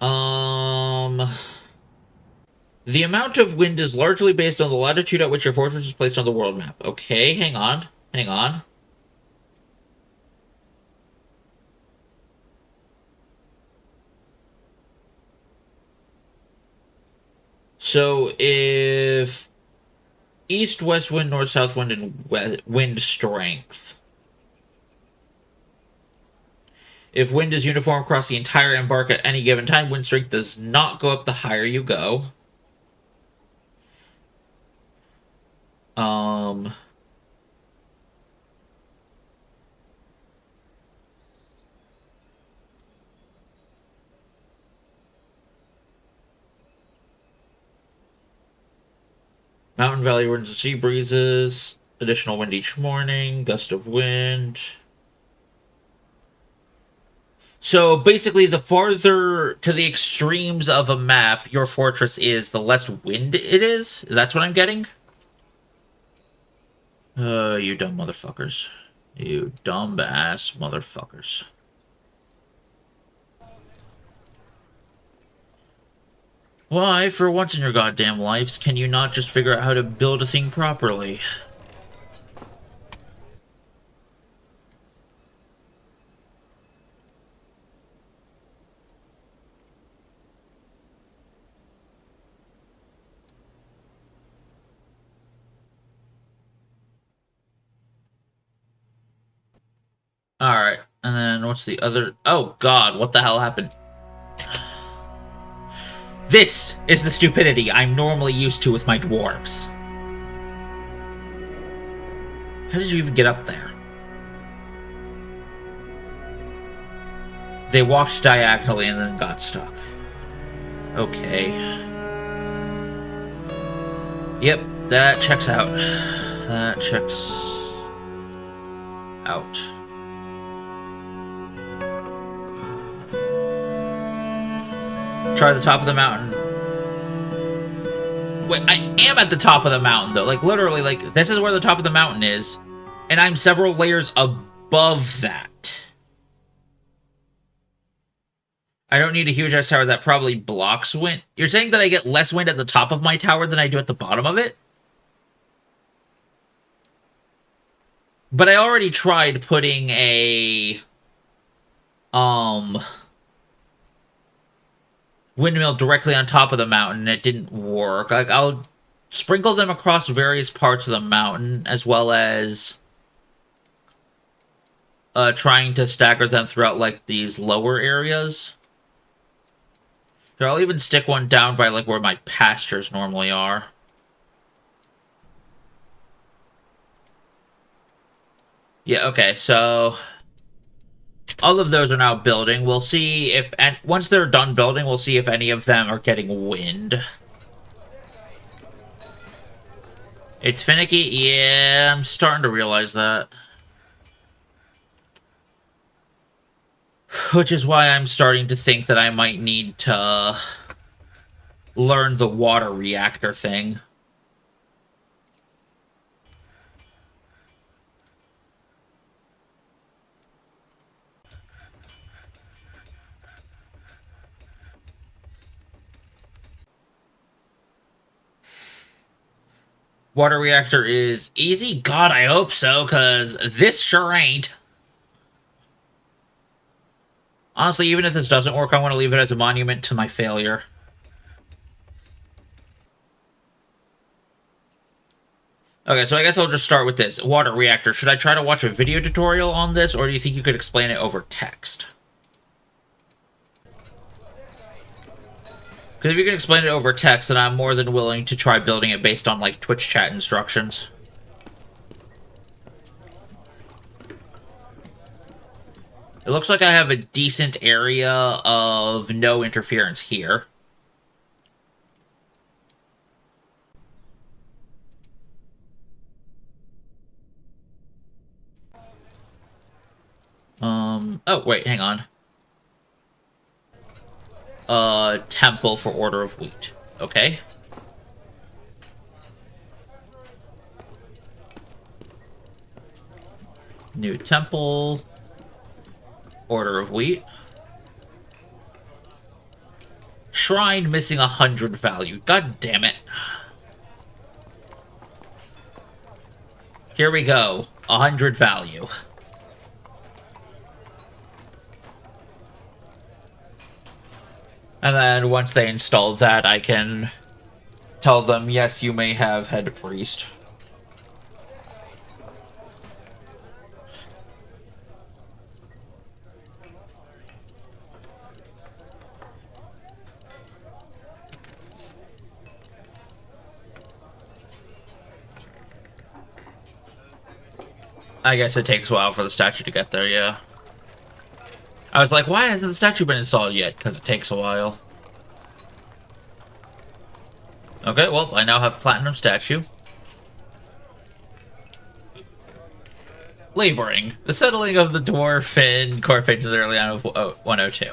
Um... The amount of wind is largely based on the latitude at which your fortress is placed on the world map. Okay, hang on. Hang on. So if east, west wind, north, south wind, and wind strength. If wind is uniform across the entire embark at any given time, wind strength does not go up the higher you go. Um... Mountain valley winds and sea breezes. Additional wind each morning. Gust of wind. So basically, the farther to the extremes of a map your fortress is, the less wind it is? That's what I'm getting? You dumb motherfuckers. You dumb ass motherfuckers. Why, for once in your goddamn lives, can you not just figure out how to build a thing properly? Alright, and then what's the other... Oh god, what the hell happened? This is the stupidity I'm normally used to with my dwarves. How did you even get up there? They walked diagonally and then got stuck. Okay. Yep, that checks out. That checks out. Try the top of the mountain. Wait, I am at the top of the mountain, though. Like, literally, like, this is where the top of the mountain is. And I'm several layers above that. I don't need a huge ass tower that probably blocks wind. You're saying that I get less wind at the top of my tower than I do at the bottom of it? But I already tried putting a... windmill directly on top of the mountain. It didn't work. Like, I'll sprinkle them across various parts of the mountain, as well as trying to stagger them throughout, like, these lower areas. Here, I'll even stick one down by, like, where my pastures normally are. Yeah, okay, so... all of those are now building. We'll see if... and once they're done building, we'll see if any of them are getting wind. It's finicky? Yeah, I'm starting to realize that. Which is why I'm starting to think that I might need to learn the water reactor thing. Water reactor is easy? God, I hope so, because this sure ain't. Honestly, even if this doesn't work, I want to leave it as a monument to my failure. Okay, so I guess I'll just start with this. Water reactor. Should I try to watch a video tutorial on this, or do you think you could explain it over text? Because if you can explain it over text, then I'm more than willing to try building it based on, like, Twitch chat instructions. It looks like I have a decent area of no interference here. Oh, wait, hang on. Temple for Order of Wheat. Okay. New temple. Order of Wheat. Shrine missing 100 value. God damn it. Here we go. 100 value. And then once they install that, I can tell them, yes, you may have head priest. I guess it takes a while for the statue to get there, yeah. I was like, why hasn't the statue been installed yet? Because it takes a while. Okay, well, I now have platinum statue. Laboring. The settling of the dwarf in core pages early on of 102.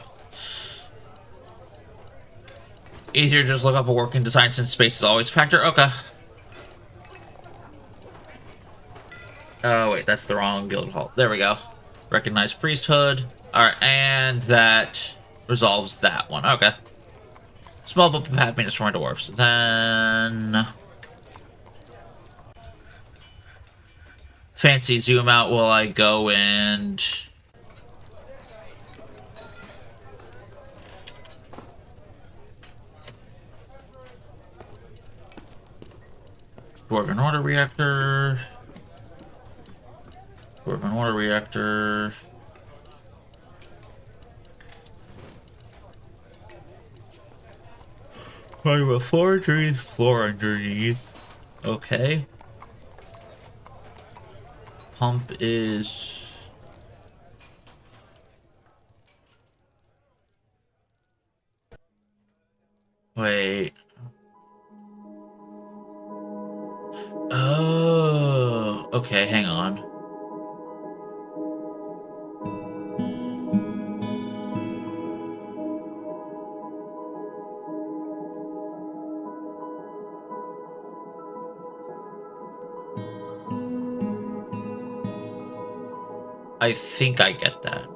Easier to just look up a working design since space is always a factor. Okay. Oh, wait, that's the wrong guild hall. There we go. Recognize priesthood. Alright, and that resolves that one. Okay. Small book of happiness for my dwarfs. Then... fancy zoom out while I go and... Dwarven Order Reactor... Dwarven Water Reactor... Talking about floor underneath, floor underneath. Okay. Pump is... wait. Oh, okay, hang on. I think I get that.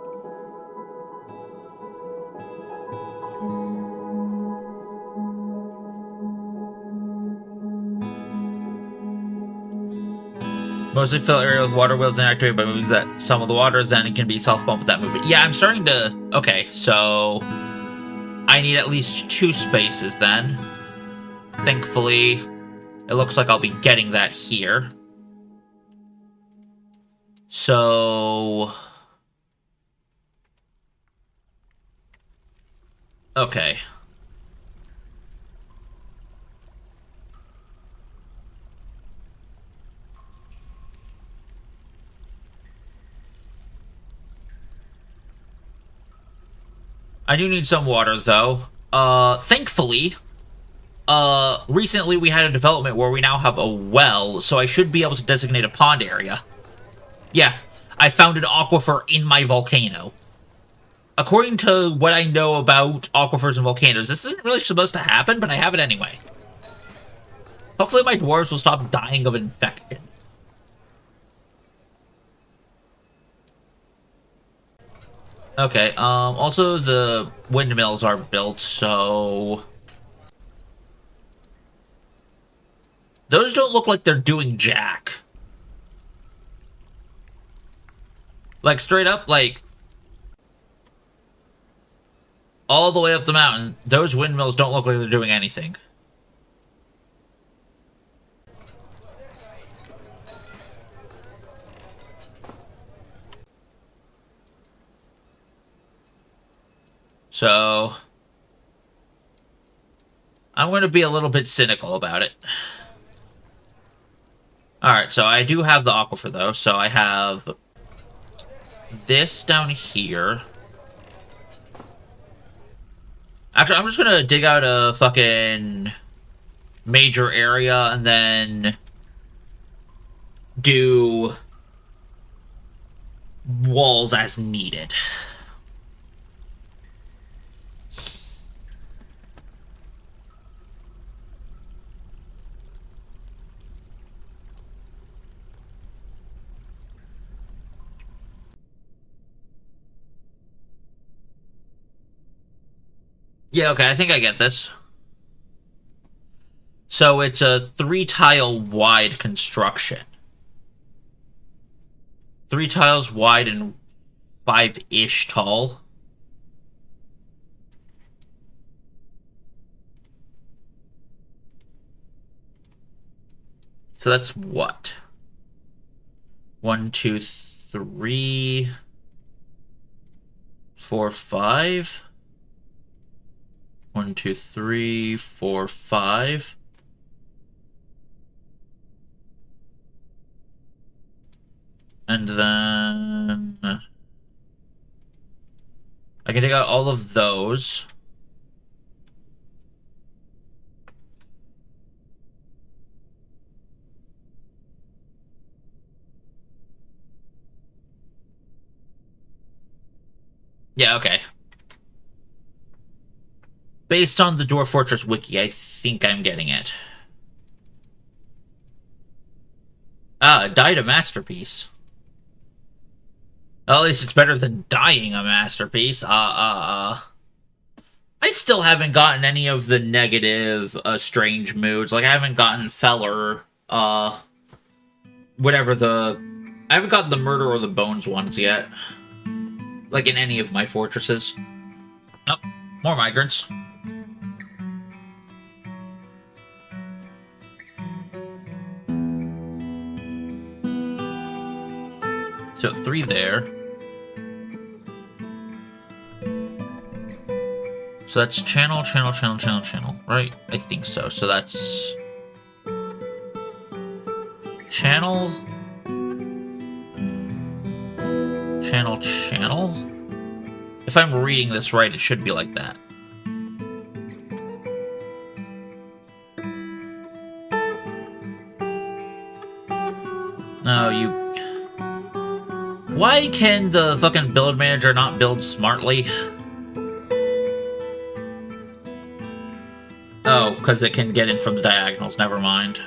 Mostly fill area with water wheels and activate by moving that some of the water, then it can be self-pump with that movement. Yeah, I'm starting to... okay, so... I need at least 2 spaces then. Thankfully, it looks like I'll be getting that here. So... okay. I do need some water, though. Thankfully, recently we had a development where we now have a well, so I should be able to designate a pond area. Yeah, I found an aquifer in my volcano. According to what I know about aquifers and volcanoes, this isn't really supposed to happen, but I have it anyway. Hopefully my dwarves will stop dying of infection. Okay, also the windmills are built, so... Those don't look like they're doing jack. Like, straight up, like, all the way up the mountain, those windmills don't look like they're doing anything. So, I'm going to be a little bit cynical about it. Alright, so I do have the aquifer, though. So I have this down here. Actually, I'm just going to dig out a fucking major area and then do walls as needed. Yeah, okay, I think I get this. So it's a 3-tile wide construction. 3 tiles wide and 5-ish tall. So that's what? 1, 2, 3, 4, 5. 1, 2, 3, 4, 5. And then I can take out all of those. Yeah, okay. Based on the Dwarf Fortress wiki, I think I'm getting it. Ah, died a masterpiece. Well, at least it's better than dying a masterpiece. I still haven't gotten any of the negative, strange moods. Like, I haven't gotten Feller, whatever the... I haven't gotten the Murder or the Bones ones yet. Like, in any of my fortresses. Nope. More migrants. So 3 there. So that's channel, right? I think so. So that's channel, channel. If I'm reading this right, it should be like that. No, you... Why can the fucking build manager not build smartly? Oh, because it can get in from the diagonals. Never mind.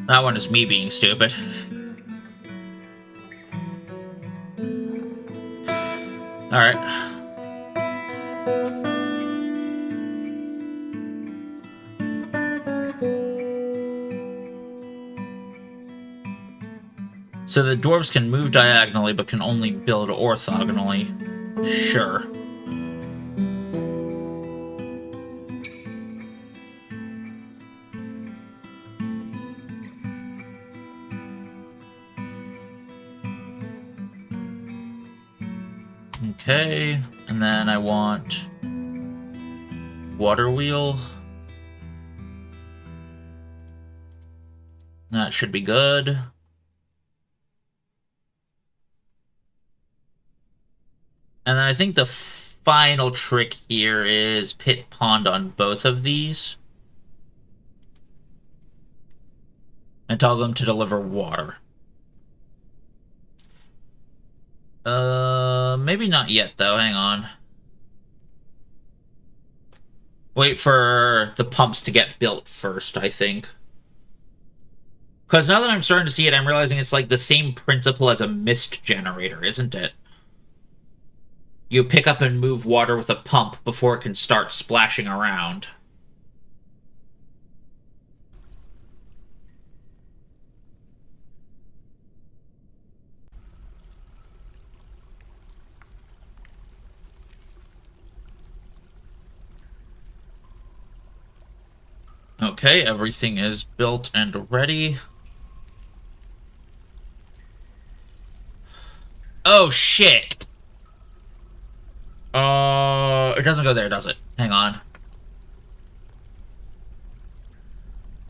That one is me being stupid. Alright. So the dwarves can move diagonally, but can only build orthogonally. Sure. Okay, and then I want water wheel. That should be good. And then I think the final trick here is pit pond on both of these. And tell them to deliver water. Maybe not yet, though. Hang on. Wait for the pumps to get built first, I think. Because now that I'm starting to see it, I'm realizing it's like the same principle as a mist generator, isn't it? You pick up and move water with a pump before it can start splashing around. Okay, everything is built and ready. Oh, shit! It doesn't go there, does it? Hang on.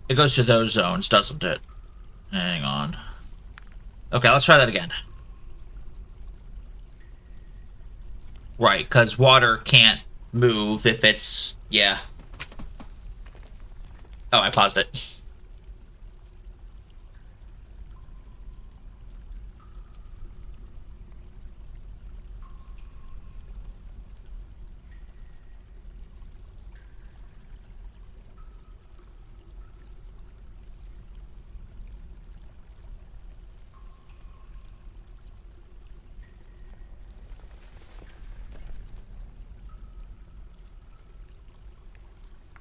It goes to those zones, doesn't it? Hang on. Okay, let's try that again. Right, because water can't move if it's... Yeah. Oh, I paused it.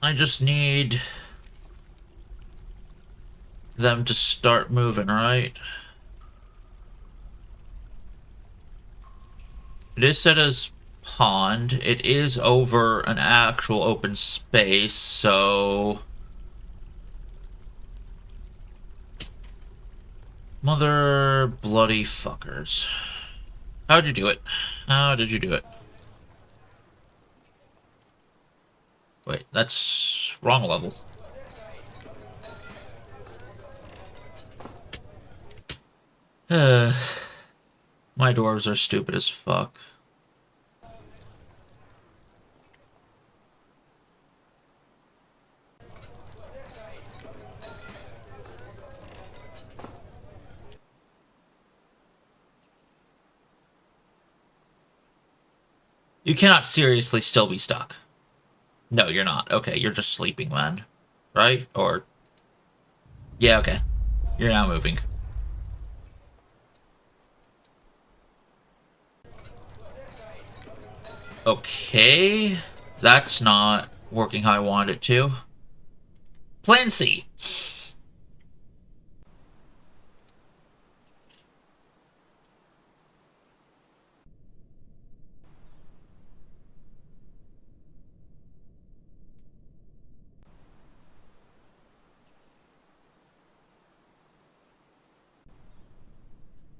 I just need them to start moving, right? It is set as pond. It is over an actual open space, so... Mother bloody fuckers. How'd you do it? How did you do it? Wait, that's wrong level. My dwarves are stupid as fuck. You cannot seriously still be stuck. No, you're not. Okay, you're just sleeping then. Right? Or... Yeah, okay. You're now moving. Okay. That's not working how I want it to. Plan C.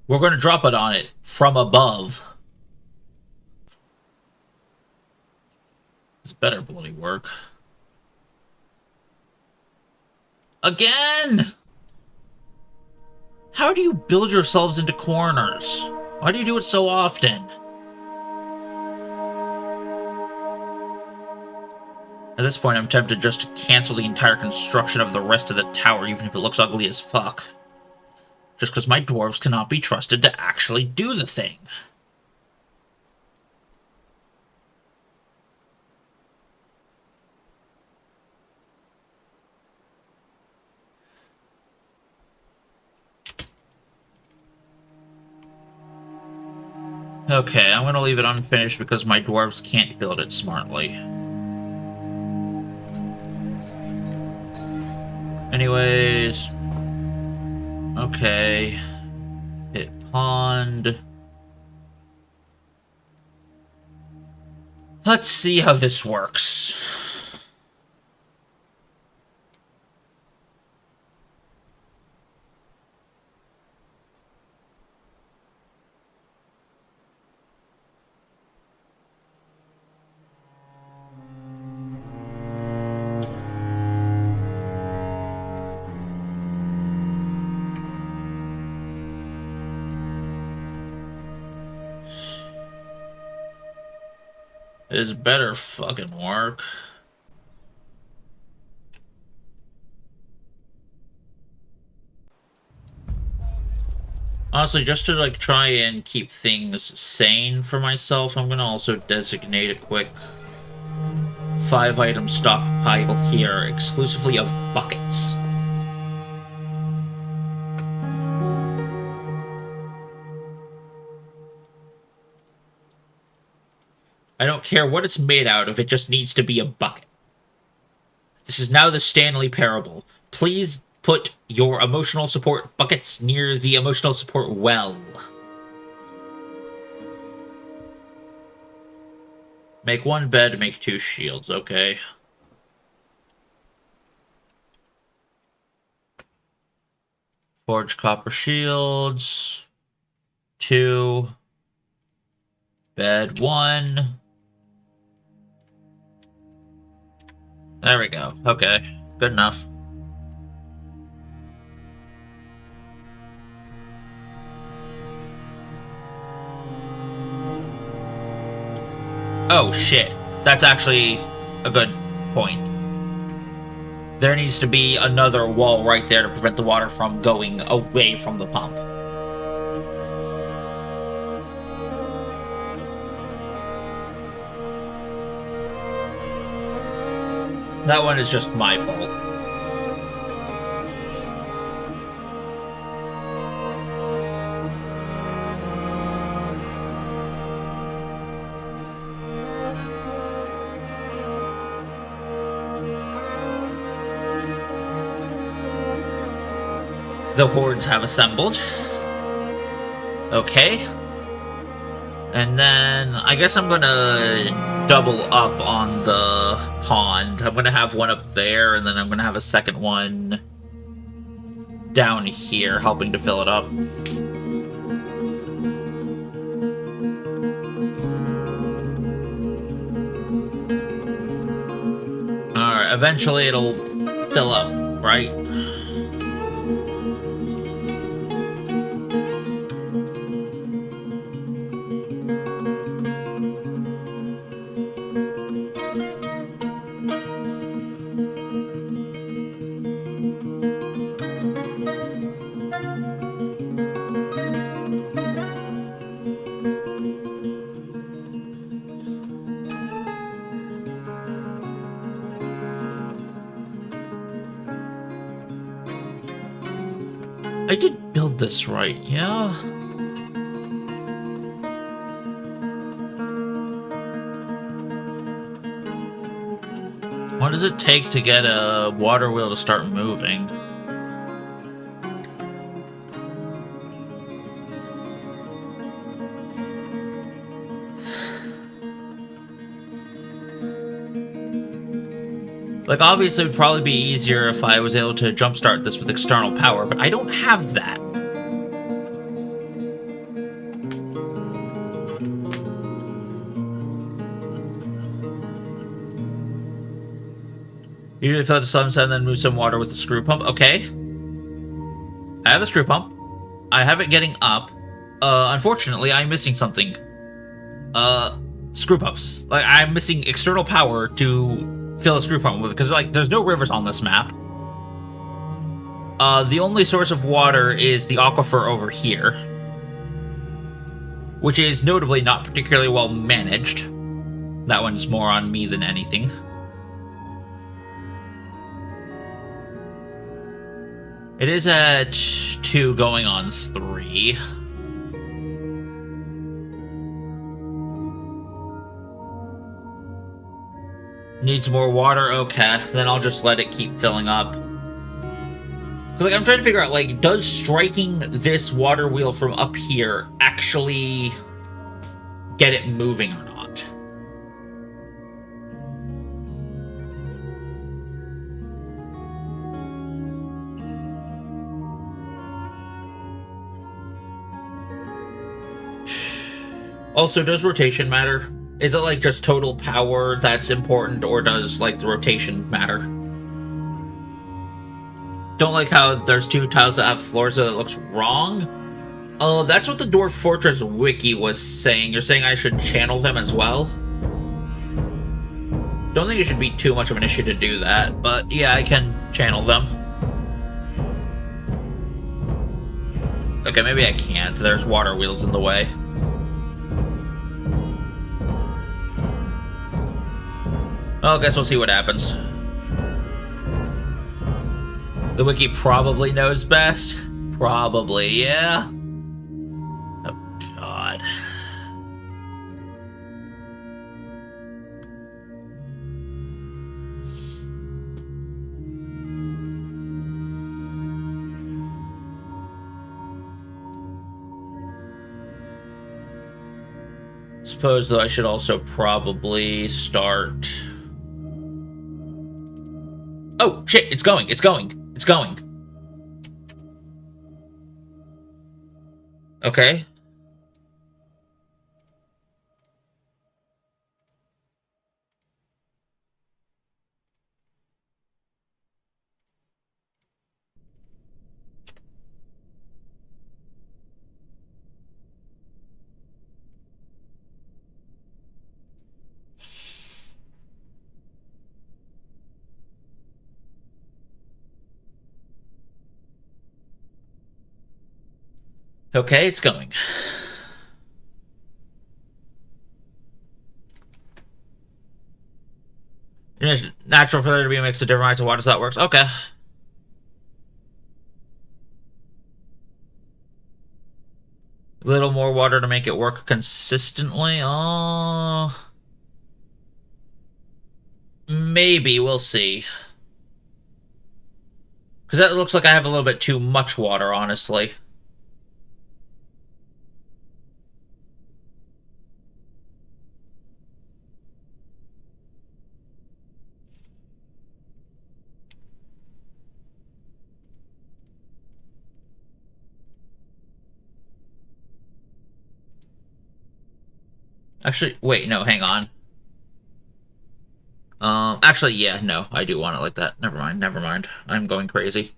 We're going to drop it on it from above. This better bloody work. Again! How do you build yourselves into corners? Why do you do it so often? At this point, I'm tempted just to cancel the entire construction of the rest of the tower, even if it looks ugly as fuck. Just because my dwarves cannot be trusted to actually do the thing. Okay, I'm gonna leave it unfinished because my dwarves can't build it smartly. Anyways... Okay... Hit pond... Let's see how this works. This better fucking work. Honestly, just to like try and keep things sane for myself, I'm gonna also designate a quick 5-item stockpile here, exclusively of buckets. I don't care what it's made out of, it just needs to be a bucket. This is now the Stanley Parable. Please put your emotional support buckets near the emotional support well. Make one bed, make 2 shields, okay. Forge copper shields. 2. Bed 1. There we go. Okay. Good enough. Oh, shit. That's actually a good point. There needs to be another wall right there to prevent the water from going away from the pump. That one is just my fault. The hordes have assembled. Okay. And then I guess I'm gonna double up on the pond. I'm gonna have one up there, and then I'm gonna have a second one down here, helping to fill it up. Alright, eventually it'll fill up, right? I did build this right, yeah? What does it take to get a water wheel to start moving? Like, obviously, it would probably be easier if I was able to jumpstart this with external power, but I don't have that. Usually fill it to some and then move some water with the screw pump. Okay. I have the screw pump. I have it getting up. Unfortunately, I'm missing something. Screw pumps. Like, I'm missing external power to fill a screw pump with, because like there's no rivers on this map. The only source of water is the aquifer over here, which is notably not particularly well managed. That one's more on me than anything. It is at 2 going on 3. Needs more water? Okay. Then I'll just let it keep filling up. Because, like, I'm trying to figure out, like, does striking this water wheel from up here actually get it moving or not? Also, does rotation matter? Is it, like, just total power that's important, or does, like, the rotation matter? Don't like how there's 2 tiles that have floors that looks wrong. Oh, that's what the Dwarf Fortress wiki was saying. You're saying I should channel them as well? Don't think it should be too much of an issue to do that, but yeah, I can channel them. Okay, maybe I can't. There's water wheels in the way. Well, I guess we'll see what happens. The wiki probably knows best. Probably, yeah. Oh, God. Suppose, though, I should also probably start... Oh, shit, it's going, it's going, it's going. Okay. Okay, it's going. It's natural for there to be a mix of different types of water, so that works. Okay. A little more water to make it work consistently. Oh, maybe. We'll see. Because that looks like I have a little bit too much water, honestly. Actually, wait, no, hang on. Actually, yeah, no, I do want it like that. Never mind, never mind. I'm going crazy.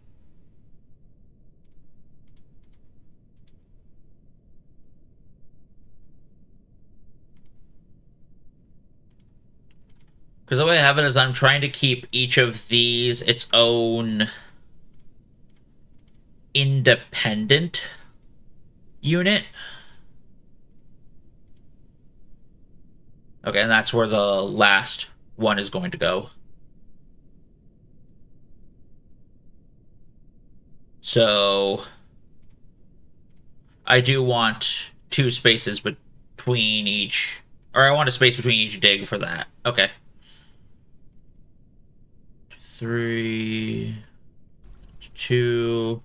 Because the way I have it is I'm trying to keep each of these its own independent unit. Okay, and that's where the last one is going to go. So I do want two spaces between each, or I want a space between each dig for that. Okay. 3, 2,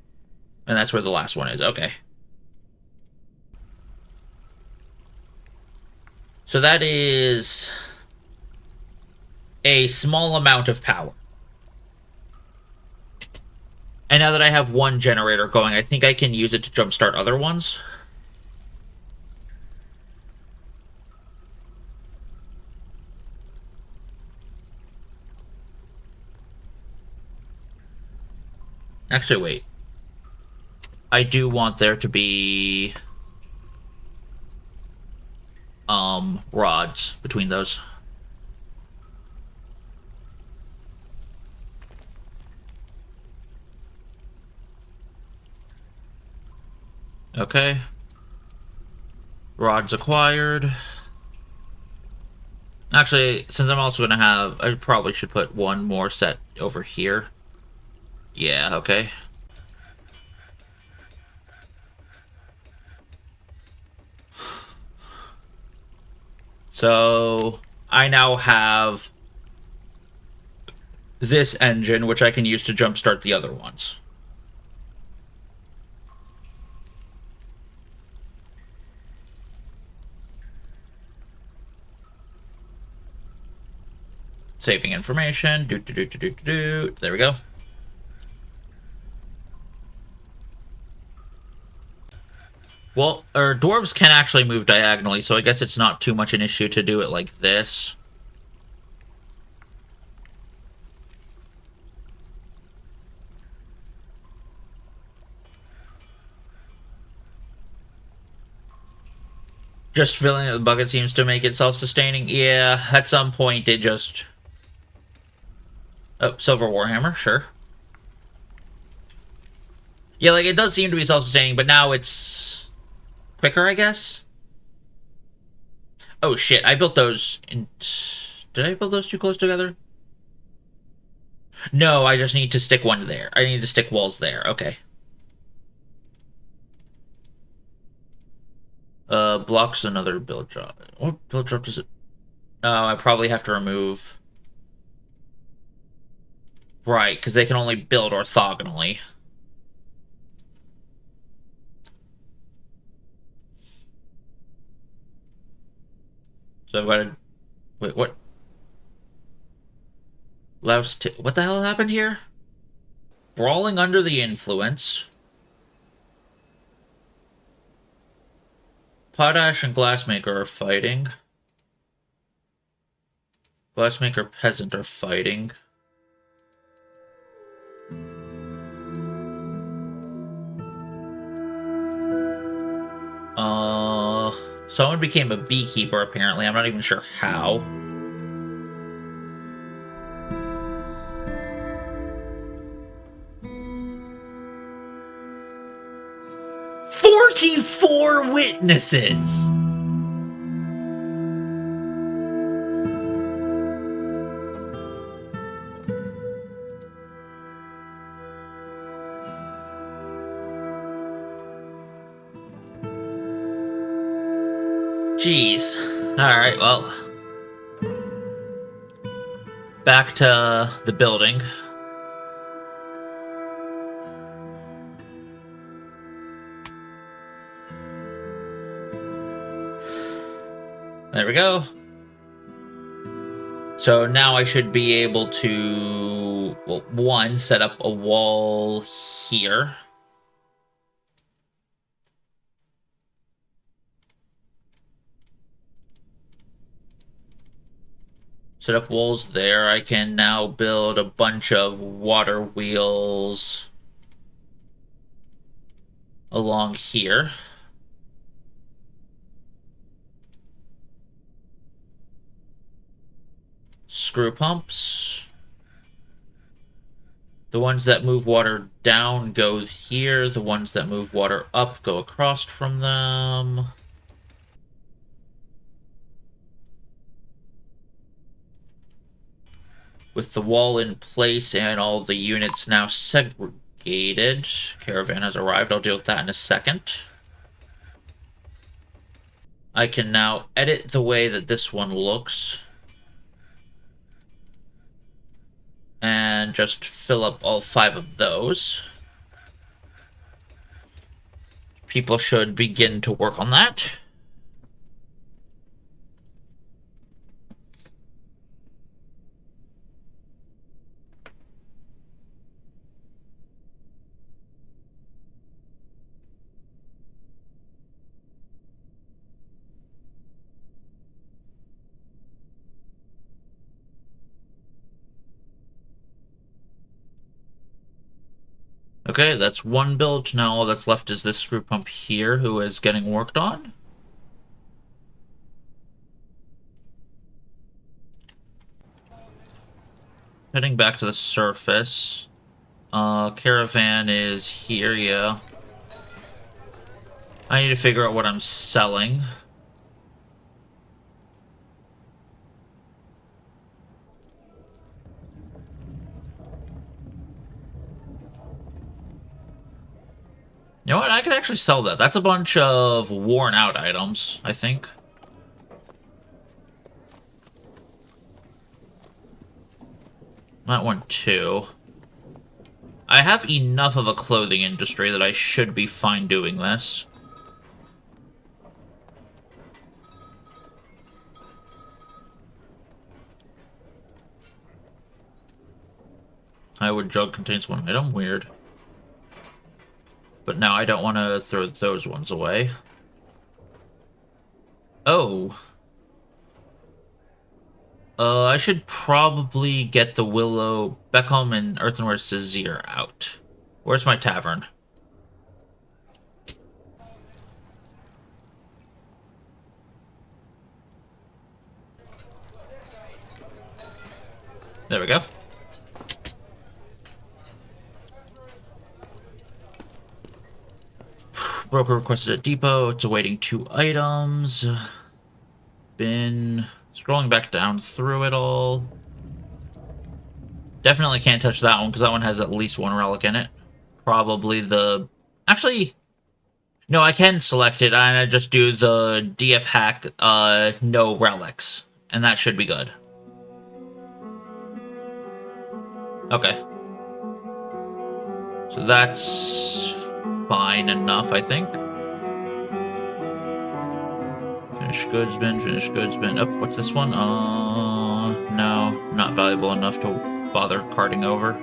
and that's where the last one is. Okay. So that is a small amount of power. And now that I have one generator going, I think I can use it to jumpstart other ones. Actually, wait. I do want there to be rods between those. Okay. Rods acquired. Actually, since I'm also going to have... I probably should put one more set over here. Yeah, okay. So, I now have this engine, which I can use to jumpstart the other ones. Saving information. There we go. Well, dwarves can actually move diagonally, so I guess it's not too much an issue to do it like this. Just filling the bucket seems to make it self-sustaining. Yeah, at some point it just... Oh, Silver Warhammer, sure. Yeah, like, it does seem to be self-sustaining, but now it's... quicker, I guess? Oh, shit, I built those in... Did I build those too close together? No, I just need to stick one there. I need to stick walls there. Okay. Blocks another build drop. What build drop does it... Oh, I probably have to remove... Right, because they can only build orthogonally. So I've got to... Wait, what? What the hell happened here? Brawling under the influence. Potash and Glassmaker are fighting. Glassmaker Peasant are fighting. Someone became a beekeeper, apparently. I'm not even sure how. "44 witnesses!" Jeez. Alright, well. Back to the building. There we go. So now I should be able to, well, one, set up a wall here. Set up walls there. I can now build a bunch of water wheels along here. Screw pumps. The ones that move water down go here. The ones that move water up go across from them. With the wall in place and all the units now segregated, caravan has arrived. I'll deal with that in a second. I can now edit the way that this one looks. And just fill up all 5 of those. People should begin to work on that. Okay, that's one build. Now all that's left is this screw pump here, who is getting worked on. Heading back to the surface. Caravan is here, yeah. I need to figure out what I'm selling. You know what? I could actually sell that. That's a bunch of worn out items, I think. That one too. I have enough of a clothing industry that I should be fine doing this. Highwood jug contains 1 item. Weird. But now I don't want to throw those ones away. Oh. I should probably get the Willow, Beckham, and Earthenware Sizir out. Where's my tavern? There we go. Broker requested a depot. It's awaiting 2 items. Been scrolling back down through it all. Definitely can't touch that one because that one has at least 1 relic in it. Probably the... Actually, no, I can select it and I just do the DF hack, no relics. And that should be good. Okay. So that's fine enough, I think. Finished goods bin, finished goods bin. Oh, what's this one? No, not valuable enough to bother carting over.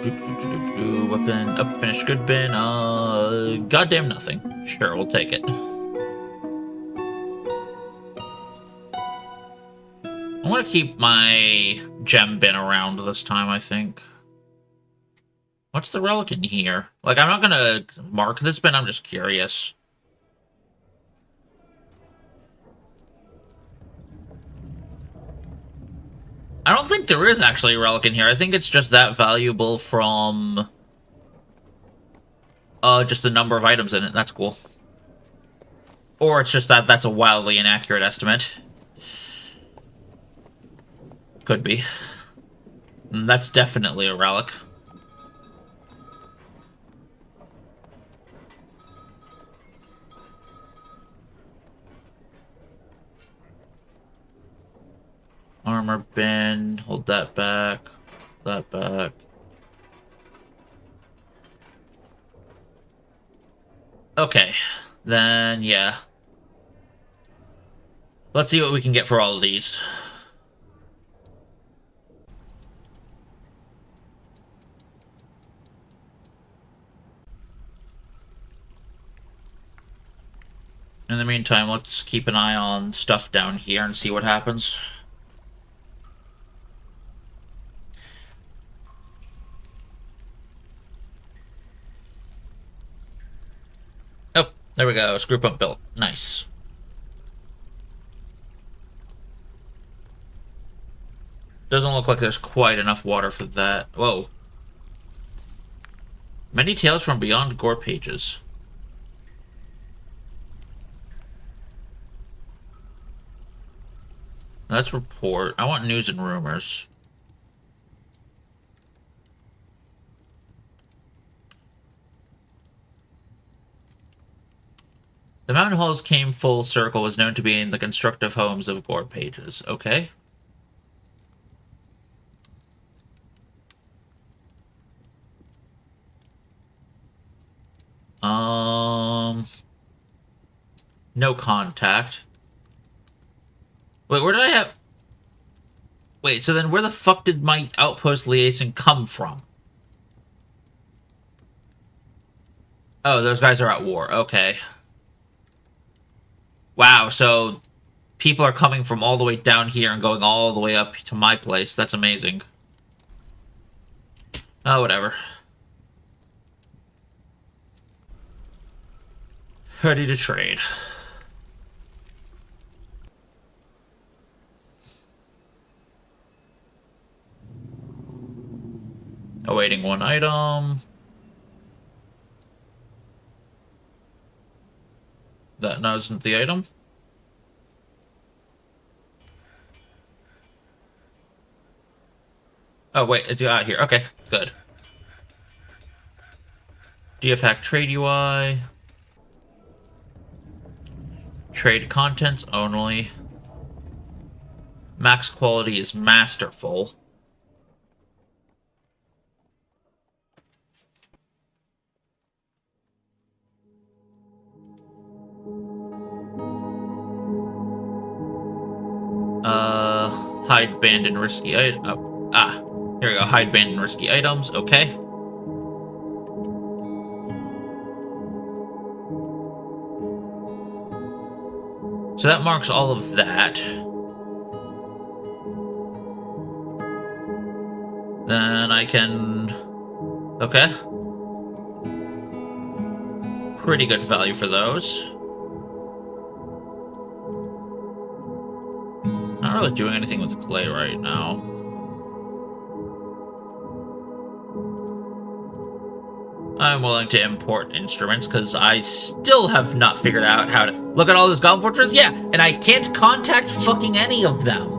Weapon up, finished good bin. Goddamn nothing. Sure, we'll take it. I'm gonna keep my gem bin around this time, I think. What's the relic in here? Like, I'm not gonna mark this bin, I'm just curious. I don't think there is actually a relic in here. I think it's just that valuable from... just the number of items in it. That's cool. Or it's just that that's a wildly inaccurate estimate. Could be. That's definitely a relic. Armor bin. Hold that back. That back. Okay. Then, yeah. Let's see what we can get for all of these. In the meantime, let's keep an eye on stuff down here and see what happens. Oh, there we go. Screw pump built. Nice. Doesn't look like there's quite enough water for that. Whoa. Many tales from beyond gore pages. Let's report. I want news and rumors. The mountain halls came full circle was known to be in the constructive homes of gore pages. Okay. No contact. Wait, where did I have... Wait, so then where the fuck did my outpost liaison come from? Oh, those guys are at war. Okay. Wow, so people are coming from all the way down here and going all the way up to my place. That's amazing. Oh, whatever. Ready to trade. Awaiting one item. That isn't the item. Oh, wait, it's out here. Okay, good. DF hack trade UI. Trade contents only. Max quality is masterful. Hide banned and risky item. Oh, here we go. Hide banned and risky items. Okay. So that marks all of that. Then I can... Okay. Pretty good value for those. Not really doing anything with clay right now. I'm willing to import instruments because I still have not figured out how to... Look at all this Dwarf Fortress? Yeah, and I can't contact fucking any of them.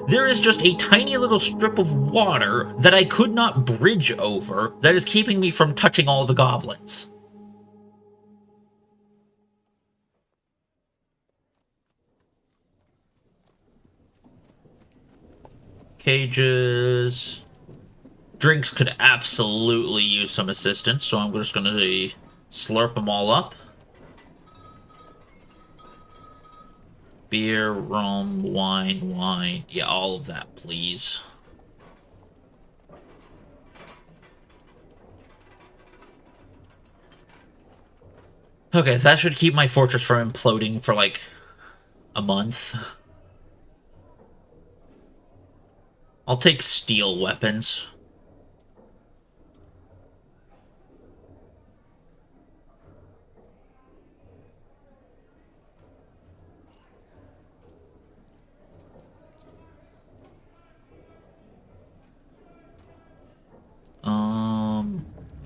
There is just a tiny little strip of water that I could not bridge over that is keeping me from touching all the goblins. Cages. Drinks could absolutely use some assistance, so I'm just going to slurp them all up. Beer, rum, wine. Yeah, all of that, please. Okay, that should keep my fortress from imploding for, like, a month. I'll take steel weapons.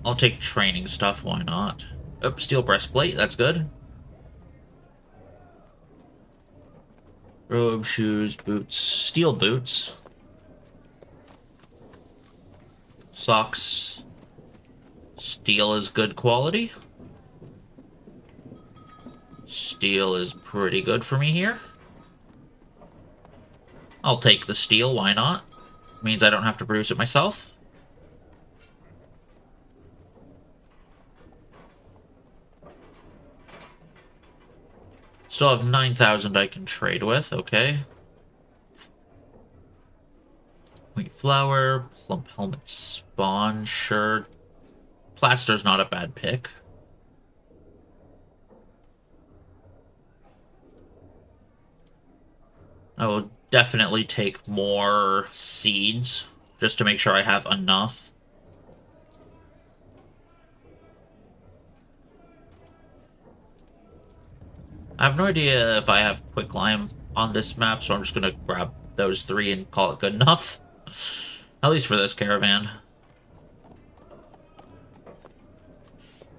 I'll take training stuff, why not? Oh, steel breastplate, that's good. Robe, shoes, boots, steel boots. Socks. Steel is good quality. Steel is pretty good for me here. I'll take the steel, why not? Means I don't have to produce it myself. Still have 9,000 I can trade with, okay. Wheat flour, plump helmet spawn, sure. Plaster's not a bad pick. I will definitely take more seeds, just to make sure I have enough. I have no idea if I have quicklime on this map, so I'm just gonna grab those 3 and call it good enough. At least for this caravan.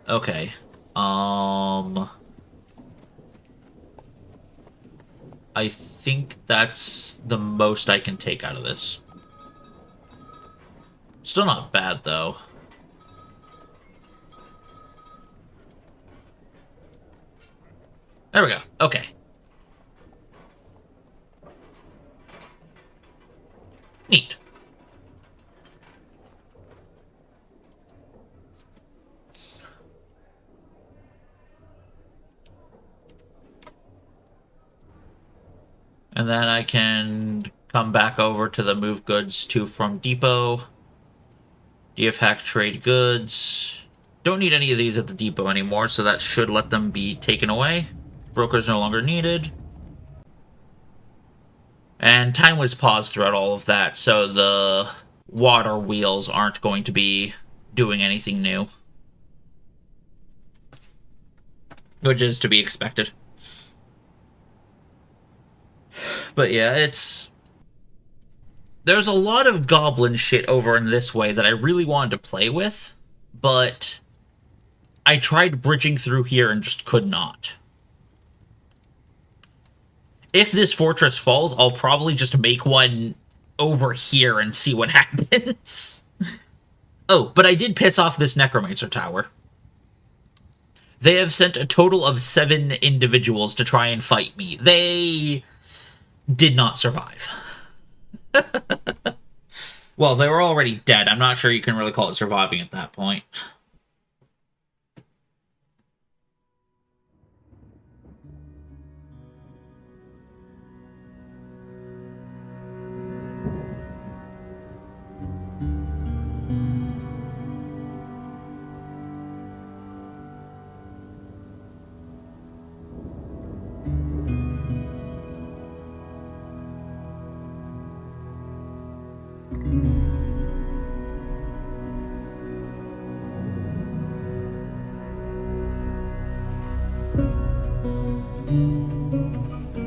Okay. I think that's the most I can take out of this. Still not bad, though. There we go. Okay. Neat. And then I can come back over to the move goods to from depot. DF hack trade goods. Don't need any of these at the depot anymore, so that should let them be taken away. Broker's no longer needed. And time was paused throughout all of that, so the water wheels aren't going to be doing anything new. Which is to be expected. But yeah, there's a lot of goblin shit over in this way that I really wanted to play with, but I tried bridging through here and just could not. If this fortress falls, I'll probably just make one over here and see what happens. Oh, but I did piss off this necromancer tower. They have sent a total of 7 individuals to try and fight me. They did not survive. Well, they were already dead. I'm not sure you can really call it surviving at that point.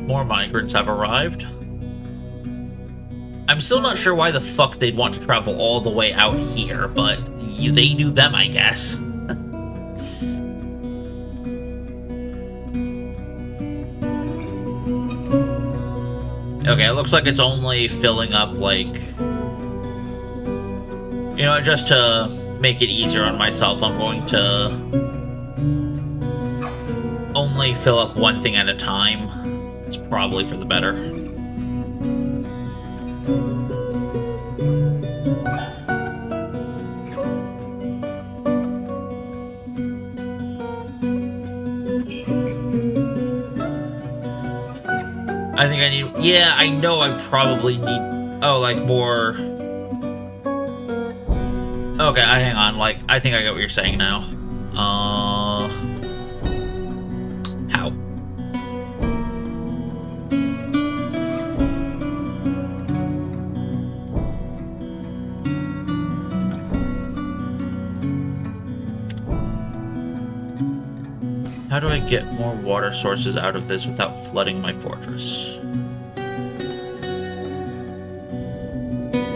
More migrants have arrived. I'm still not sure why the fuck they'd want to travel all the way out here, but they do them, I guess. Okay, it looks like it's only filling up, like... You know, just to make it easier on myself, I'm going to only fill up one thing at a time. It's probably for the better. I think I need... Yeah, I know I probably need... Oh, like, more... Okay, hang on. Like, I think I get what you're saying now. How do I get more water sources out of this without flooding my fortress?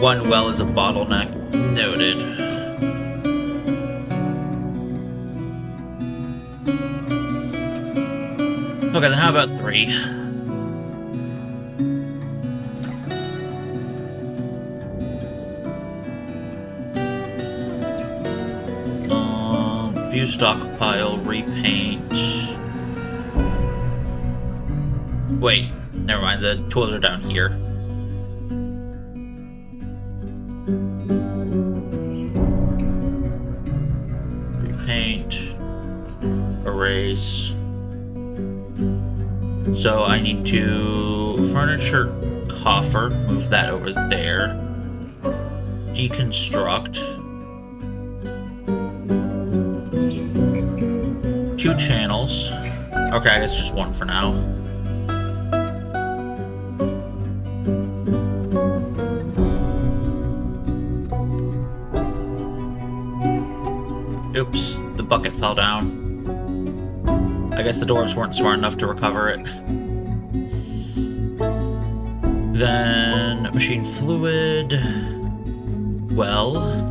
One well is a bottleneck. Noted. Okay, then how about 3? View stockpile, repaint. Wait, never mind, the tools are down here. Repaint. Erase. So I need to furniture coffer, move that over there. Deconstruct. 2 channels. Okay, I guess just 1 for now. Oops, the bucket fell down. I guess the dwarves weren't smart enough to recover it. Then machine fluid. Well.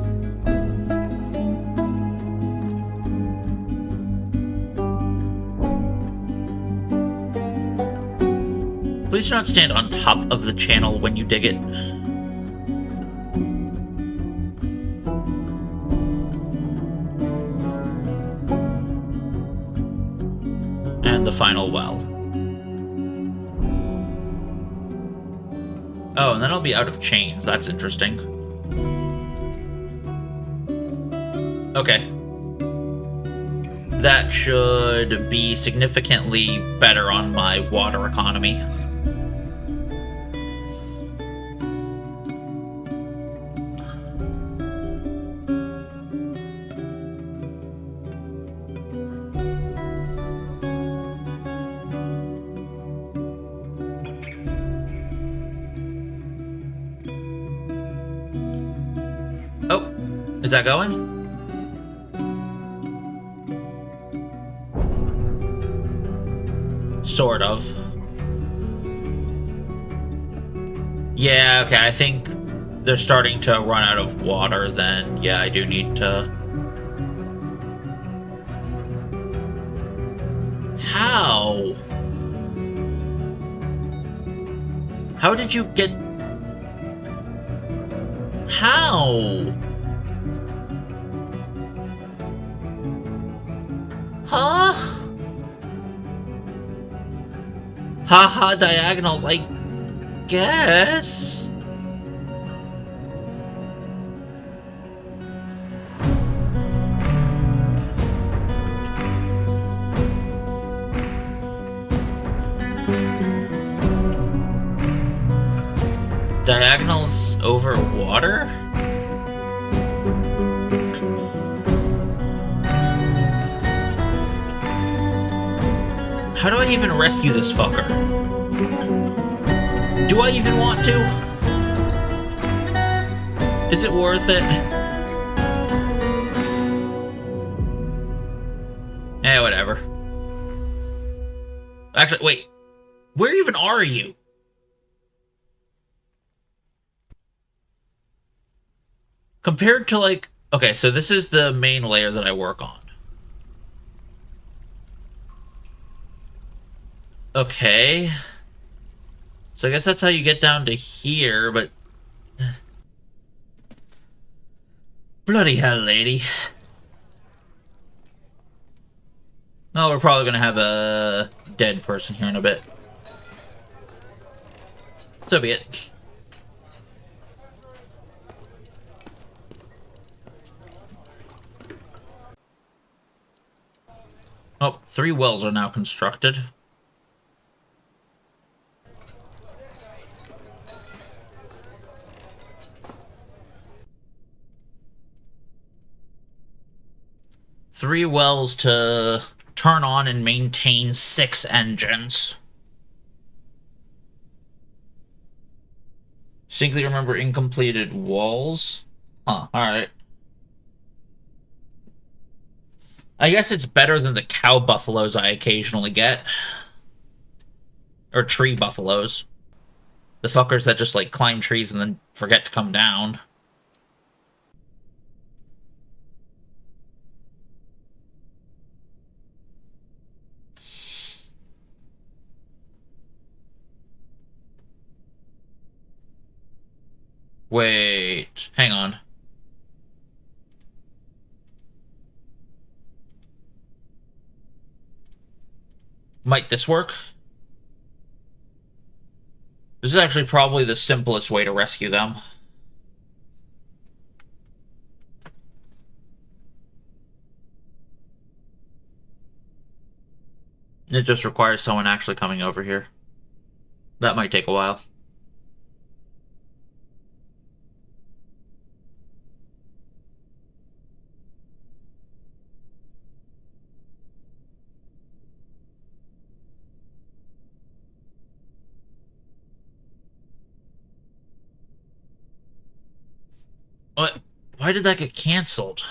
Please do not stand on top of the channel when you dig it. And the final well. Oh, and then I'll be out of chains. That's interesting. Okay. That should be significantly better on my water economy. Oh, is that going? Sort of. Yeah, okay, I think they're starting to run out of water then. Yeah, I do need to... How? How did you get... How? Huh? Haha, diagonals, I guess. Diagonals over water? How do I even rescue this fucker? Do I even want to? Is it worth it? Eh, whatever. Actually, wait. Where even are you? Compared to, like... Okay, so this is the main layer that I work on. Okay. So I guess that's how you get down to here, but... Bloody hell, lady. Oh, we're probably gonna have a dead person here in a bit. So be it. Oh, 3 wells are now constructed. Three wells to turn on and maintain 6 engines. Distinctly remember incompleted walls. Huh, alright. I guess it's better than the cow buffaloes I occasionally get. Or tree buffaloes. The fuckers that just, like, climb trees and then forget to come down. Wait, hang on. Might this work? This is actually probably the simplest way to rescue them. It just requires someone actually coming over here. That might take a while. What? Why did that get canceled?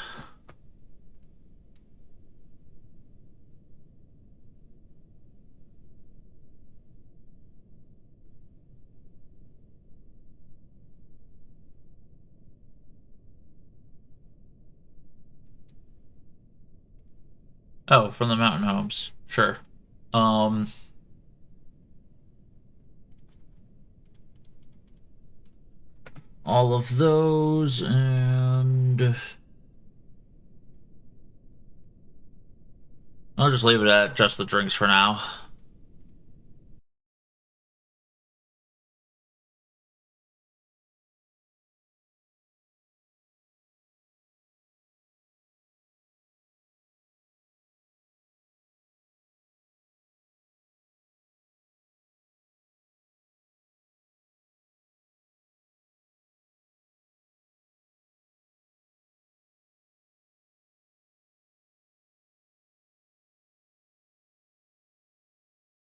Oh, from the mountain homes. Sure. Um... All of those, and... I'll just leave it at just the drinks for now.